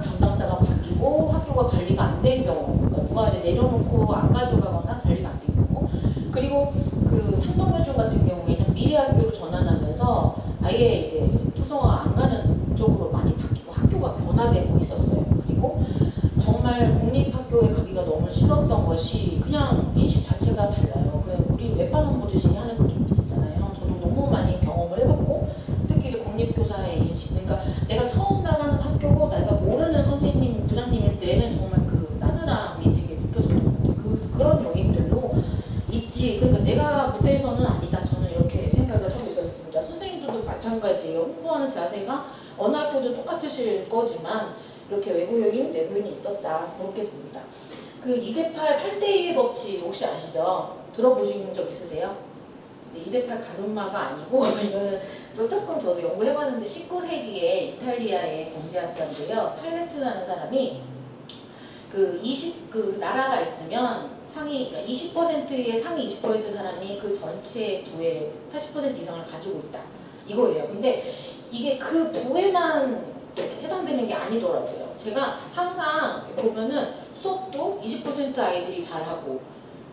아예 이제 특성화 안 가는 쪽으로 많이 바뀌고 학교가 변화되고 있었어요. 그리고 정말 공립학교에 가기가 너무 싫었던 것이 그냥 인식 자체가 달라요. 그냥 우리 외판원 보듯이 하는 그런 게 있잖아요. 저도 너무 많이 경험을 해봤고 특히 이제 공립교사의 인식, 그러니까 내가 처음 나가는 학교고 내가 모르는 선생님, 부장님일 때는 정말 그 싸늘함이 되게 느껴졌는데 그런 요인들로 있지. 그러니까 내가 무대에서는 아니다. 저는 이렇게 생각을 하고 있었습니다. 선생님들도 마찬가지예요. 홍보하는 자세가 어느 학교도 똑같으실 거지만 이렇게 외부 요인, 내부 요인이 있었다. 그렇겠습니다. 그 2대8 8대1 법칙 혹시 아시죠? 들어보신 적 있으세요? 2대8 가늠마가 아니고 이거는 조금 저도 연구해봤는데 19세기에 이탈리아의 경제학자인데요. 팔레트라는 사람이 그 나라가 있으면 상위 20%의 상위 20% 사람이 그 전체 부의 80% 이상을 가지고 있다. 이거예요. 근데 이게 그 부에만 해당되는 게 아니더라고요. 제가 항상 보면은 수업도 20% 아이들이 잘하고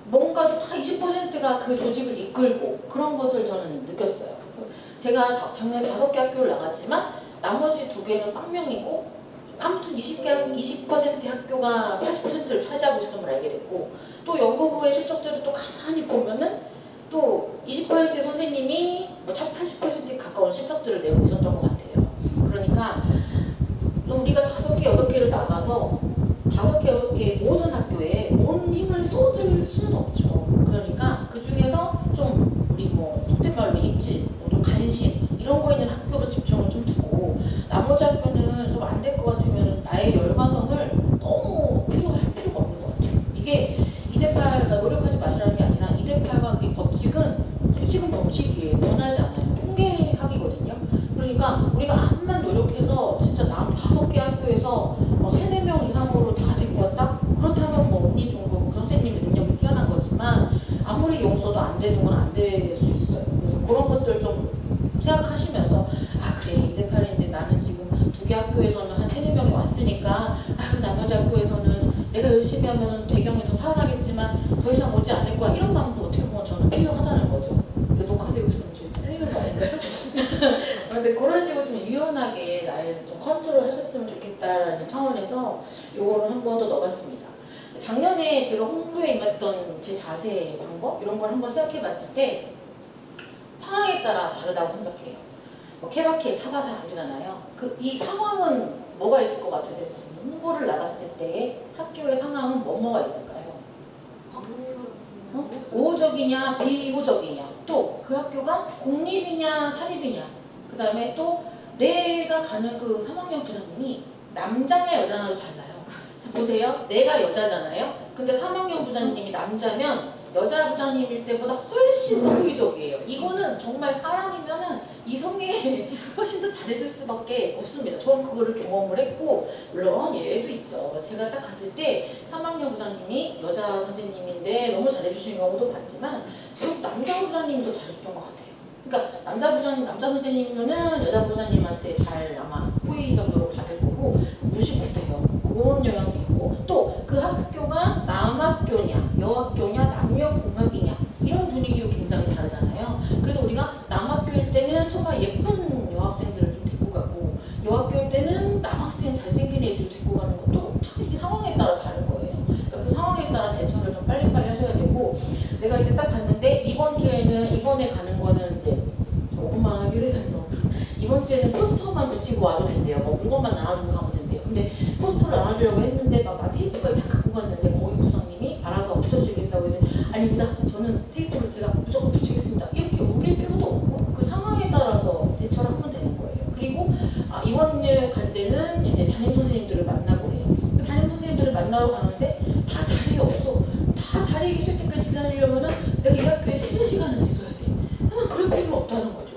뭔가도 다 20%가 그 조직을 이끌고 그런 것을 저는 느꼈어요. 제가 작년에 5개 학교를 나갔지만 나머지 2개는 빵명이고 아무튼 20%의 학교가 80%를 차지하고 있음을 알게 됐고 또 연구부의 실적들을 또 가만히 보면은 또 20%의 선생님이 뭐 80%에 가까운 실적들을 내고 있었던 것 같아요. 그러니까 우리가 5개, 6개를 나가서 5개, 6개 모든 학교에 온 힘을 쏟을 수는 없죠. 그러니까 그 중에서 좀 우리 뭐 속된 말로 입질, 좀 관심 이런 거 있는 학교로 집중을 좀 두고 나머지 학교는 좀 안 될 것 같으면 나의 열과성을 너무 필요할 필요가 없는 것 같아요. 이게 2대8가 노력하지 마시라는 게 아니라 2대8과 그 법칙은 법칙이에요. 변하지 않아요. 통계학이거든요. 그러니까 우리가 암만 노력해서 진짜 남 5개 학교에서 3, 4명 이상으로 다 데리고 왔다? 그렇다면 뭐 운이 좋은 거고 선생님의 능력이 뛰어난 거지만 아무리 용서도 안 되는 건 안 될 수 있어요. 그래서 그런 것들 좀 생각하시면서 아 그래 2대8인데 나는 지금 2개 학교에서는 한 3, 4명이 왔으니까 그 나머지 학교에서는 내가 열심히 하면 배경이 더 살아나겠지만 더 이상 오지 않을 거야. 이런 마음도 어떻게 보면 저는 필요하다는 거죠. 이게 녹화되고 있으면 좀 틀리는 거 아닌가요? 근데 그런 식으로 좀 유연하게 나를 좀 컨트롤 하셨으면 좋겠다라는 차원에서 요거를 한 번 더 넣어봤습니다. 작년에 제가 홍보에 임했던 제 자세 방법 이런 걸 한번 생각해 봤을 때 상황에 따라 다르다고 생각해요. 뭐 케바케 사바사 안 되잖아요. 이 상황은 뭐가 있을 것 같으세요? 홍보를 나갔을 때 학교의 상황은 뭐가 있을까요? 우호적이냐 비우호적이냐 또 그 학교가 공립이냐 사립이냐 그 다음에 또 내가 가는 그 3학년 부장님이 남자냐 여자냐도 달라요. 자 보세요. 내가 여자잖아요. 근데 3학년 부장님이 남자면 여자 부장님일 때보다 훨씬 더 호의적이에요. 이거는 정말 사람이면은 이성에 훨씬 더 잘해줄 수밖에 없습니다. 저는 그거를 경험을 했고 물론 예외도 있죠. 제가 딱 갔을 때 3학년 부장님이 여자 선생님인데 너무 잘해주시는 경우도 봤지만 또 남자 부장님이 더 잘해줬던 것 같아요. 그러니까 남자 선생님은 여자 부장님한테 잘 아마 호의적으로 받을 거고 무시 못해요. 그런 영향도 있고 또 그 학교가 남학교냐 여학교냐 남녀공학이냐 이런 분위기도 굉장히 다르잖아요. 그래서 우리가 남학교일 때는 정말 예쁜 여학생들을 좀 데리고 가고 여학교일 때는 남학생 잘생긴 애들 데리고 가는 것도 다 이게 상황에 따라 다른 거예요. 그러니까 그 상황에 따라 대처를 좀 빨리빨리 하셔야 되고 내가 이제 딱 갔는데 이번에 가는 거는 이제 조금만 하기로 했는데 이번 주에는 포스터만 붙이고 와도 된대요. 뭐 물건만 나눠주고 가면 된대요. 근데 포스터를 나눠주려고 했는데 나 테이프까지 다 갖고 갔는데 거기 부장님이 알아서 붙여주겠다고 했는데 아닙니다. 저는 테이프를 제가 무조건 붙이겠습니다. 이렇게 우길 필요도 없고 그 상황에 따라서 대처를 하면 되는 거예요. 그리고 이번에 갈 때는 이제 담임 선생님들을 만나고 그래요. 그 담임 선생님들을 만나러 가는데 다 자리에 없어. 다 자리에 계실 때까지 기다리려면은 내가 이 학교에 3-4시간은 있어야 돼. 나는 그럴 필요 없다는 거죠.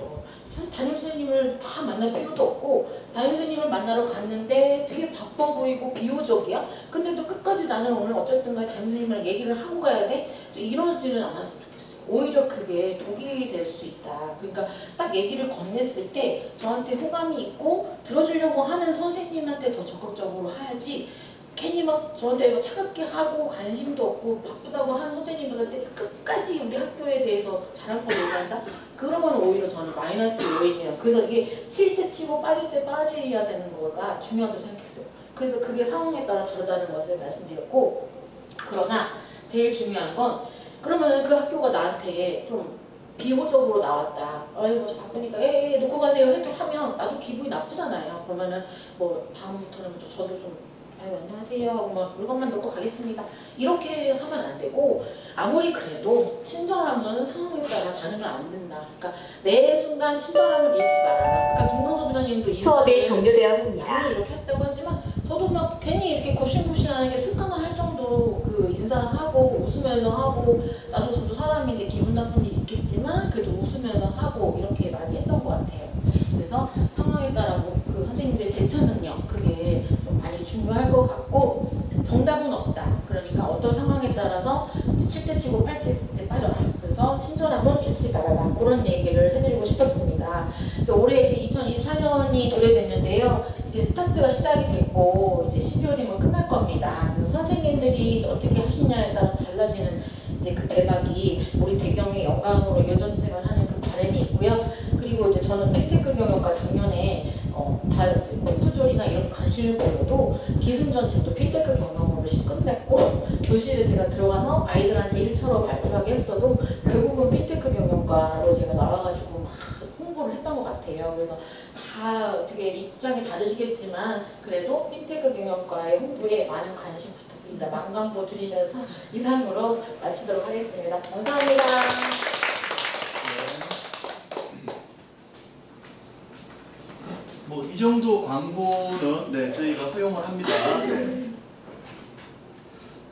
담임 선생님을 다 만날 필요도 없고 담임 선생님을 만나러 갔는데 되게 바빠 보이고 비호적이야? 근데도 끝까지 나는 오늘 어쨌든 간에 담임 선생님이랑 얘기를 하고 가야 돼? 이러지는 않았으면 좋겠어요. 오히려 그게 독이 될 수 있다. 그러니까 딱 얘기를 건넸을 때 저한테 호감이 있고 들어주려고 하는 선생님한테 더 적극적으로 해야지 괜히 막 저한테 막 차갑게 하고 관심도 없고 바쁘다고 하는 선생님들한테 끝까지 우리 학교에 대해서 자랑거리 얘기한다? 그러면 오히려 저는 마이너스 요인이에요. 그래서 이게 칠 때 치고 빠질 때 빠져야 되는 거가 중요하다고 생각했어요. 그래서 그게 상황에 따라 다르다는 것을 말씀드렸고, 그러나 제일 중요한 건 그러면 그 학교가 나한테 좀 비호적으로 나왔다. 아이고 저 바쁘니까 놓고 가세요 해도 하면 나도 기분이 나쁘잖아요. 그러면은 뭐 다음부터는 저도 좀 아유 안녕하세요 하고 막 물건만 놓고 가겠습니다. 이렇게 하면 안 되고, 아무리 그래도 친절함은 상황에 따라 다르면 안 된다. 그러니까 매 순간 친절함을 잃지 말아라. 그러니까 김광석 부장님도 수업이 종료되었습니다. 많이 이렇게 했다고 하지만 저도 막 괜히 이렇게 굽신굽신하는 게 습관화할 정도로 그 인사하고 웃으면서 하고, 나도 저도 사람인데 기분 나쁜 일이 있겠지만 그래도 웃으면서 하고 이렇게 많이 했던 것 같아요. 그래서 상황에 따라 그 선생님들의 대처 능력, 그게 좀 많이 중요할 것 같고, 정답은 없다. 그러니까 어떤 상황에 따라서 칠 때 치고 팔 때 빠져라. 그래서 친절함은 잃지 말아라. 그런 얘기를 해드리고 싶었습니다. 그래서 올해 이제 2024년이 도래됐는데요. 이제 스타트가 시작이 됐고 이제 12월이면 끝날 겁니다. 그래서 선생님들이 어떻게 하시냐에 따라서 달라지는 이제 그 대박이 우리 대경의 영광으로 이어졌으면 하는 그 바람이 있고요. 그리고 이제 저는 핀테크 경영과 작년에 투졸이나 이렇게 관심을 보여도 기승전체도 핀테크 경영으로 끝냈고, 교실에 제가 들어가서 아이들한테 1차로 발표하게 했어도 결국은 핀테크 경영과로 제가 나와가지고 막 홍보를 했던 것 같아요. 그래서 다 어떻게 입장이 다르시겠지만 그래도 핀테크 경영과의 홍보에 많은 관심 부탁드립니다. 만감보 드리면서 이상으로 마치도록 하겠습니다. 감사합니다. 뭐 이 정도 광고는 네, 저희가 허용을 합니다. 네.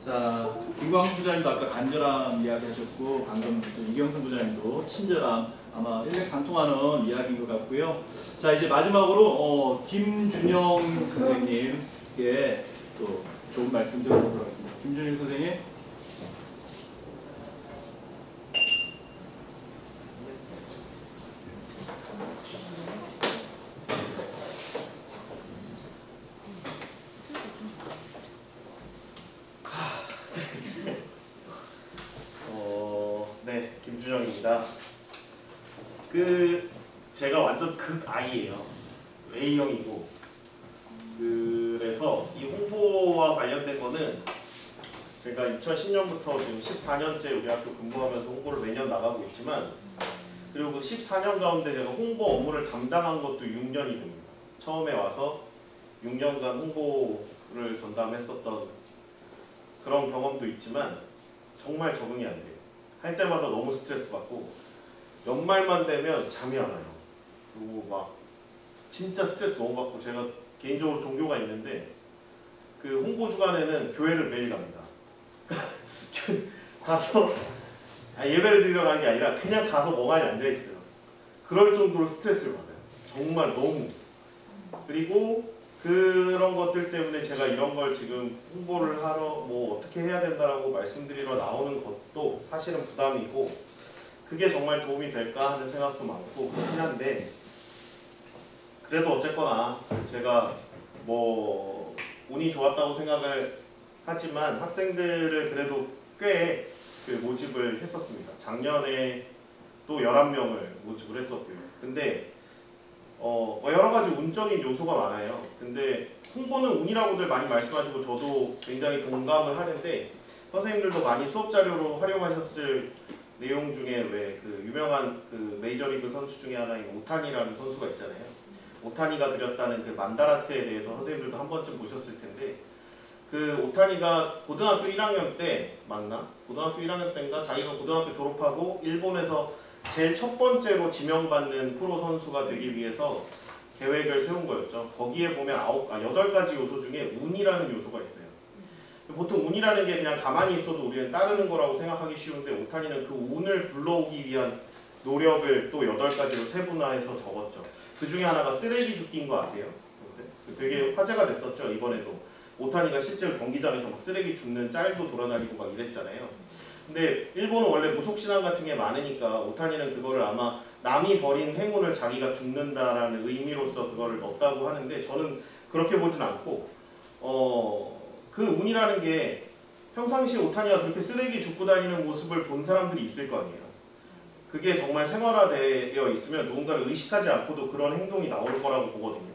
자, 김광수 부장님도 아까 간절함 이야기하셨고, 방금 이경선 부장님도 친절함, 아마 일맥상통하는 이야기인 것 같고요. 자, 이제 마지막으로 김준영 선생님께 또 좋은 말씀 드려보도록 하겠습니다. 김준영 선생님. 네, 김준영입니다. 제가 완전 극아이예요. A형이고, 그래서 이 홍보와 관련된 거는 제가 2010년부터 지금 14년째 우리 학교 근무하면서 홍보를 매년 나가고 있지만, 그리고 그 14년 가운데 제가 홍보 업무를 담당한 것도 6년이 됩니다. 처음에 와서 6년간 홍보를 전담했었던 그런 경험도 있지만 정말 적응이 안 돼요. 할 때마다 너무 스트레스 받고 연말만 되면 잠이 안 와요. 그리고 막 진짜 스트레스 너무 받고, 제가 개인적으로 종교가 있는데 그 홍보 주간에는 교회를 매일 갑니다. 가서 예배를 드리러 가는 게 아니라 그냥 가서 멍하니 앉아 있어요. 그럴 정도로 스트레스를 받아요. 정말 너무. 그리고 그런 것들 때문에 제가 이런 걸 지금 홍보를 하러 뭐 어떻게 해야 된다라고 말씀드리러 나오는 것도 사실은 부담이고, 그게 정말 도움이 될까 하는 생각도 많고 그렇긴 한데, 그래도 어쨌거나 제가 뭐 운이 좋았다고 생각을 하지만 학생들을 그래도 꽤 모집을 했었습니다. 작년에 또 11명을 모집을 했었고요. 근데 여러 가지 운적인 요소가 많아요. 근데 홍보는 운이라고들 많이 말씀하시고 저도 굉장히 동감을 하는데, 선생님들도 많이 수업 자료로 활용하셨을 내용 중에 왜 그 유명한 그 메이저리그 선수 중에 하나인 오타니라는 선수가 있잖아요. 오타니가 그렸다는 그 만다라트에 대해서 선생님들도 한 번쯤 보셨을 텐데, 그 오타니가 고등학교 1학년 때 맞나? 고등학교 1학년 때인가? 자기가 고등학교 졸업하고 일본에서 제일 첫 번째로 지명받는 프로 선수가 되기 위해서 계획을 세운 거였죠. 거기에 보면 8가지 요소 중에 운이라는 요소가 있어요. 보통 운이라는 게 그냥 가만히 있어도 우리는 따르는 거라고 생각하기 쉬운데, 오타니는 그 운을 불러오기 위한 노력을 또 8가지로 세분화해서 적었죠. 그 중에 하나가 쓰레기 줍기인 거 아세요? 되게 화제가 됐었죠. 이번에도 오타니가 실제로 경기장에서 막 쓰레기 줍는 짤도 돌아다니고 막 이랬잖아요. 근데 일본은 원래 무속신앙 같은 게 많으니까 오타니는 그거를 아마 남이 벌인 행운을 자기가 죽는다라는 의미로서 그거를 넣었다고 하는데, 저는 그렇게 보진 않고 그 운이라는 게 평상시에 오타니가 그렇게 쓰레기 줍고 다니는 모습을 본 사람들이 있을 거 아니에요. 그게 정말 생활화되어 있으면 누군가를 의식하지 않고도 그런 행동이 나올 거라고 보거든요.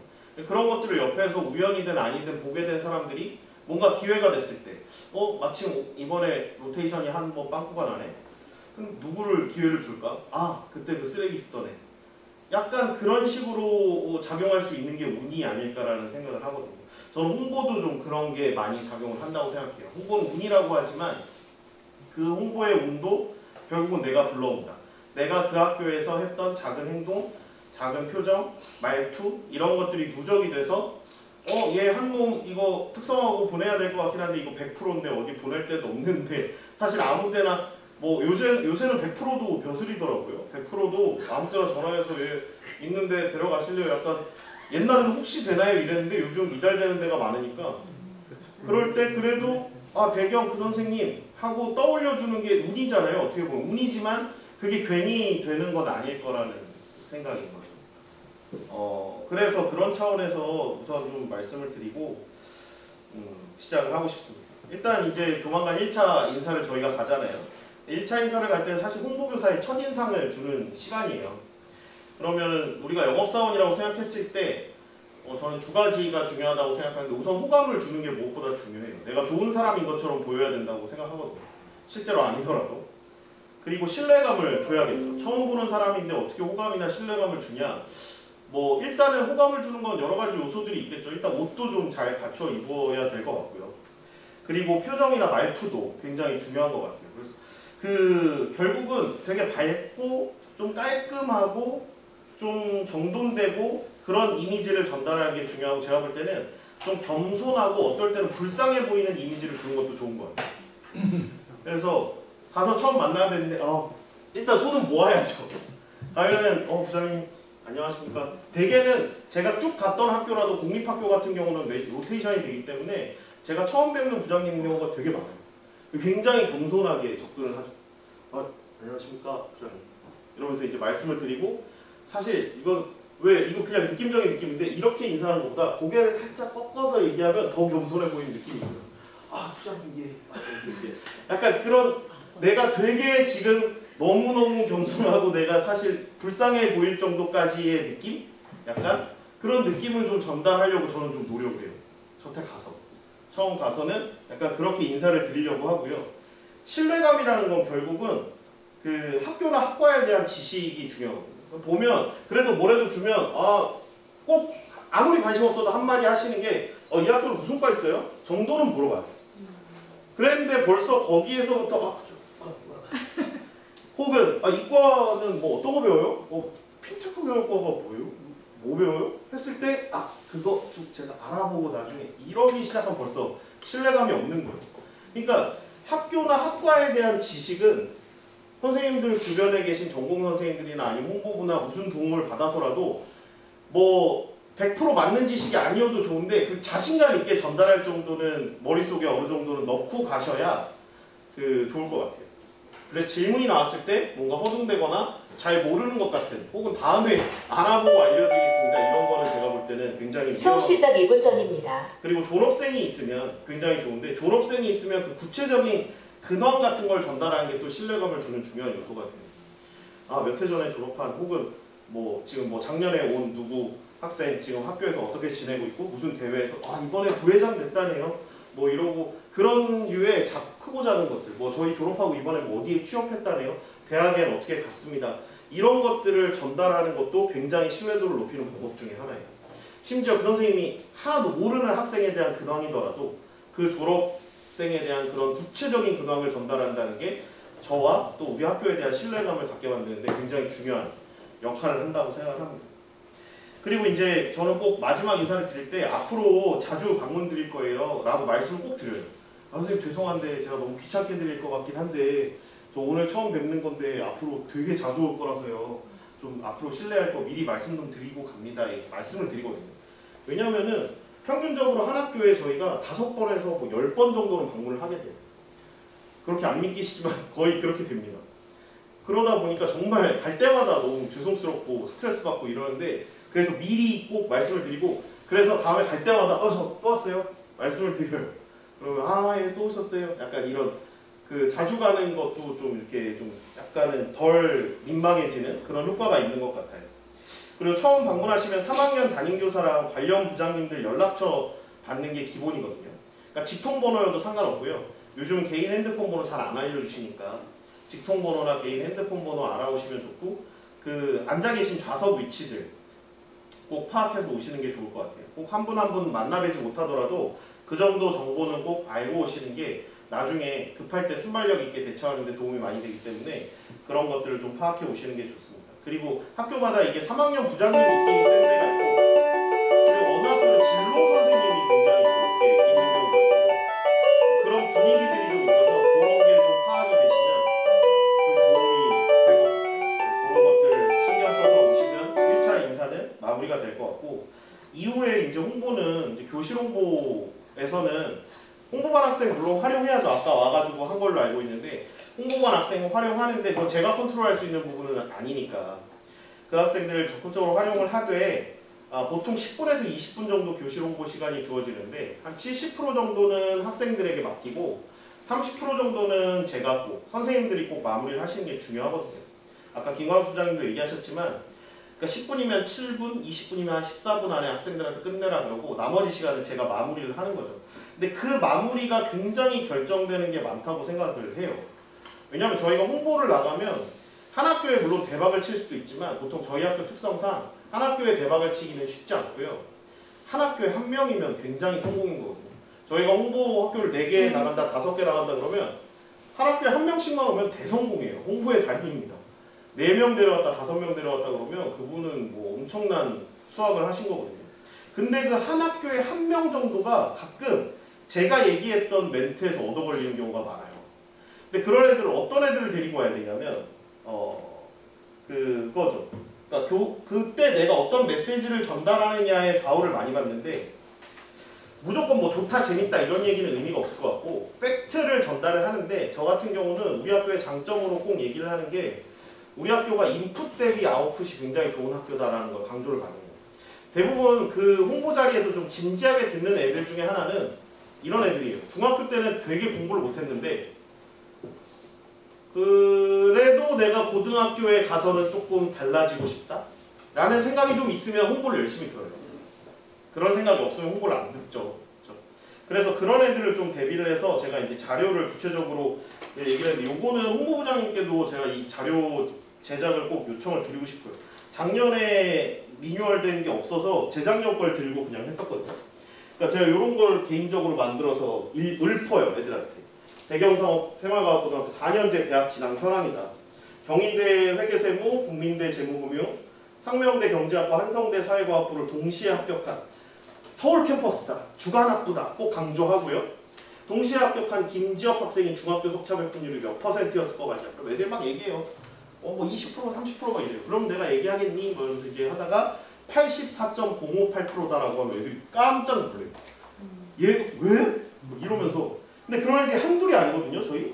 그런 것들을 옆에서 우연이든 아니든 보게 된 사람들이 뭔가 기회가 됐을 때 마침 이번에 로테이션이 한 번 빵꾸가 나네? 그럼 누구를 기회를 줄까? 아, 그때 그 쓰레기 줍던 애. 약간 그런 식으로 작용할 수 있는 게 운이 아닐까라는 생각을 하거든요. 저는 홍보도 좀 그런 게 많이 작용을 한다고 생각해요. 홍보는 운이라고 하지만 그 홍보의 운도 결국은 내가 불러온다. 내가 그 학교에서 했던 작은 행동, 작은 표정, 말투 이런 것들이 누적이 돼서 얘 한 놈 이거 특성하고 보내야 될 것 같긴 한데 이거 100%인데 어디 보낼 데도 없는데 사실 아무 때나 뭐 요새는 100%도 벼슬이더라고요. 100%도 아무 때나 전화해서 얘 있는데 데려가실래요? 약간 옛날에는 혹시 되나요? 이랬는데 요즘 이달되는 데가 많으니까 그럴 때 그래도 대경 그 선생님 하고 떠올려주는 게 운이잖아요. 어떻게 보면 운이지만 그게 괜히 되는 건 아닐 거라는 생각인 거죠. 그래서 그런 차원에서 우선 좀 말씀을 드리고 시작을 하고 싶습니다. 일단 이제 조만간 1차 인사를 저희가 가잖아요. 1차 인사를 갈 때는 사실 홍보교사의 첫인상을 주는 시간이에요. 그러면 우리가 영업사원이라고 생각했을 때 저는 두 가지가 중요하다고 생각하는데 우선 호감을 주는 게 무엇보다 중요해요. 내가 좋은 사람인 것처럼 보여야 된다고 생각하거든요. 실제로 아니더라도. 그리고 신뢰감을 줘야겠죠. 처음 보는 사람인데 어떻게 호감이나 신뢰감을 주냐. 뭐 일단은 호감을 주는 건 여러 가지 요소들이 있겠죠. 일단 옷도 좀 잘 갖춰 입어야 될 것 같고요. 그리고 표정이나 말투도 굉장히 중요한 것 같아요. 그래서 결국은 되게 밝고 좀 깔끔하고 좀 정돈되고 그런 이미지를 전달하는 게 중요하고 제가 볼 때는 좀 겸손하고 어떨 때는 불쌍해 보이는 이미지를 주는 것도 좋은 것 같아요. 그래서 가서 처음 만나뵀는데 일단 손은 모아야죠. 가면은 부장님 안녕하십니까. 대개는 제가 쭉 갔던 학교라도 공립학교 같은 경우는 로테이션이 되기 때문에 제가 처음 뵙는 부장님 경우가 되게 많아요. 굉장히 겸손하게 접근을 하죠. 안녕하십니까 부장님. 이러면서 이제 말씀을 드리고 사실 이거 그냥 느낌적인 느낌인데 이렇게 인사하는 것보다 고개를 살짝 꺾어서 얘기하면 더 겸손해 보이는 느낌이 있어요. 부장님 예. 약간 그런 내가 되게 지금 너무너무 겸손하고 내가 사실 불쌍해 보일 정도까지의 느낌? 약간 그런 느낌을 좀 전달하려고 저는 좀 노력을 해요. 저한테 처음 가서는 약간 그렇게 인사를 드리려고 하고요. 신뢰감이라는 건 결국은 그 학교나 학과에 대한 지식이 중요하거든요. 보면 그래도 뭐라도 주면 꼭 아무리 관심 없어도 한마디 하시는 게 이 학교는 무슨 과 있어요? 정도는 물어봐요. 그랬는데 벌써 거기에서부터 혹은 이과는 뭐 어떤 거 배워요? 핀테크 배울 거가 뭐예요? 뭐 배워요? 했을 때 그거 좀 제가 알아보고 나중에 이러기 시작하면 벌써 신뢰감이 없는 거예요. 그러니까 학교나 학과에 대한 지식은 선생님들 주변에 계신 전공 선생님들이나 아니면 홍보부나 무슨 도움을 받아서라도 뭐 100% 맞는 지식이 아니어도 좋은데 그 자신감 있게 전달할 정도는 머릿속에 어느 정도는 넣고 가셔야 좋을 것 같아요. 그래서 질문이 나왔을 때 뭔가 허둥대거나 잘 모르는 것 같은 혹은 다음에 알아보고 알려드리겠습니다. 이런 거는 제가 볼 때는 굉장히 수업 시작 1분 전입니다. 그리고 졸업생이 있으면 굉장히 좋은데 졸업생이 있으면 그 구체적인 근황 같은 걸 전달하는 게 또 신뢰감을 주는 중요한 요소가 돼요. 몇 해 전에 졸업한 혹은 지금 작년에 온 누구 학생 지금 학교에서 어떻게 지내고 있고 무슨 대회에서 이번에 부회장 됐다네요. 이러고 그런 류의 크고 작은 것들 저희 졸업하고 이번에 어디에 취업했다네요. 대학엔 어떻게 갔습니다. 이런 것들을 전달하는 것도 굉장히 신뢰도를 높이는 방법 중에 하나예요. 심지어 그 선생님이 하나도 모르는 학생에 대한 근황이더라도 그 졸업생에 대한 그런 구체적인 근황을 전달한다는 게 저와 또 우리 학교에 대한 신뢰감을 갖게 만드는데 굉장히 중요한 역할을 한다고 생각을 합니다. 그리고 이제 저는 꼭 마지막 인사를 드릴 때 앞으로 자주 방문 드릴 거예요 라고 말씀을 꼭 드려요. 선생님 죄송한데 제가 너무 귀찮게 드릴 것 같긴 한데 저 오늘 처음 뵙는 건데 앞으로 되게 자주 올 거라서요. 좀 앞으로 신뢰할 거 미리 말씀 좀 드리고 갑니다. 말씀을 드리거든요. 왜냐면은 평균적으로 한 학교에 저희가 5번에서 10번 정도는 방문을 하게 돼요. 그렇게 안 믿기시지만 거의 그렇게 됩니다. 그러다 보니까 정말 갈 때마다 너무 죄송스럽고 스트레스 받고 이러는데 그래서 미리 꼭 말씀을 드리고 그래서 다음에 갈 때마다 저 또 왔어요? 말씀을 드려요. 그러면 또 오셨어요? 약간 이런 그 자주 가는 것도 좀 이렇게 좀 약간은 덜 민망해지는 그런 효과가 있는 것 같아요. 그리고 처음 방문하시면 3학년 담임교사랑 관련 부장님들 연락처 받는 게 기본이거든요. 그러니까 직통번호여도 상관없고요. 요즘 개인 핸드폰 번호 잘 안 알려주시니까 직통번호나 개인 핸드폰 번호 알아오시면 좋고, 그 앉아 계신 좌석 위치들 꼭 파악해서 오시는 게 좋을 것 같아요. 꼭 한 분 한 분 만나뵈지 못하더라도 그 정도 정보는 꼭 알고 오시는 게 나중에 급할 때 순발력 있게 대처하는 데 도움이 많이 되기 때문에 그런 것들을 좀 파악해 오시는 게 좋습니다. 그리고 학교마다 이게 3학년 부장님 느낌이 센 데가 있고, 그리고 어느 학교는 진로 선생님이 굉장히 또 이렇게 있는 경우가 있고요. 그런 분위기들이 좀 있어서 그런 게 좀 파악이 되시면 좀 도움이 될 것 같아요. 그런 것들 신경 써서 오시면 1차 인사는 마무리가 될 것 같고, 이후에 이제 홍보는 이제 교실 홍보에서는 홍보관 학생 물론 활용해야죠. 아까 와가지고 한 걸로 알고 있는데 홍보관 학생 활용하는데 그건 제가 컨트롤할 수 있는 부분은 아니니까 그 학생들을 적극적으로 활용을 하되 보통 10분에서 20분 정도 교실 홍보 시간이 주어지는데 한 70% 정도는 학생들에게 맡기고 30% 정도는 제가 꼭 선생님들이 꼭 마무리를 하시는 게 중요하거든요. 아까 김광수 부장님도 얘기하셨지만 그러니까 10분이면 7분, 20분이면 한 14분 안에 학생들한테 끝내라 그러고 나머지 시간은 제가 마무리를 하는 거죠. 근데 그 마무리가 굉장히 결정되는 게 많다고 생각을 해요. 왜냐하면 저희가 홍보를 나가면 한 학교에 물론 대박을 칠 수도 있지만 보통 저희 학교 특성상 한 학교에 대박을 치기는 쉽지 않고요. 한 학교에 한 명이면 굉장히 성공인 거거든요. 저희가 홍보 학교를 4개 나간다, 5개 나간다 그러면 한 학교에 한 명씩만 오면 대성공이에요. 홍보의 달인입니다. 4명 데려왔다, 5명 데려왔다 그러면 그분은 뭐 엄청난 수학을 하신 거거든요. 근데 그 한 학교에 한 명 정도가 가끔 제가 얘기했던 멘트에서 얻어 걸리는 경우가 많아요. 근데 그런 애들을 어떤 애들을 데리고 와야 되냐면 그거죠. 그러니까 그때 내가 어떤 메시지를 전달하느냐에 좌우를 많이 받는데 무조건 뭐 좋다, 재밌다 이런 얘기는 의미가 없을 것 같고 팩트를 전달을 하는데 저 같은 경우는 우리 학교의 장점으로 꼭 얘기를 하는 게 우리 학교가 인풋 대비 아웃풋이 굉장히 좋은 학교다라는 걸 강조를 많이 해요. 대부분 그 홍보 자리에서 좀 진지하게 듣는 애들 중에 하나는 이런 애들이에요. 중학교 때는 되게 공부를 못했는데 그래도 내가 고등학교에 가서는 조금 달라지고 싶다? 라는 생각이 좀 있으면 홍보를 열심히 들어요. 그런 생각이 없으면 홍보를 안 듣죠. 그래서 그런 애들을 좀 대비를 해서 제가 이제 자료를 구체적으로 얘기를 했는데 요거는 홍보부장님께도 제가 이 자료 제작을 꼭 요청을 드리고 싶어요. 작년에 리뉴얼된 게 없어서 재작년 걸 들고 그냥 했었거든요. 그러니까 제가 이런 걸 개인적으로 만들어서 읊어요, 애들한테. 대경상업 생활과학고등학교 4년제 대학 진학 현황이다. 경희대 회계세무, 국민대 재무금융, 상명대 경제학과, 한성대 사회과학부를 동시에 합격한 서울 캠퍼스다. 주간학부다. 꼭 강조하고요. 동시에 합격한 김지혁 학생이 중학교 석차 발표율이 몇 %였을 것 같냐. 그럼 애들 막 얘기해요. 뭐 20%, 30%가 이래요. 그럼 내가 얘기하겠니? 뭐 이러면서 이제 하다가 84.058%다라고 하면 애들이 깜짝 놀래요. 얘 왜? 이러면서. 근데 그런 애들이 한둘이 아니거든요. 저희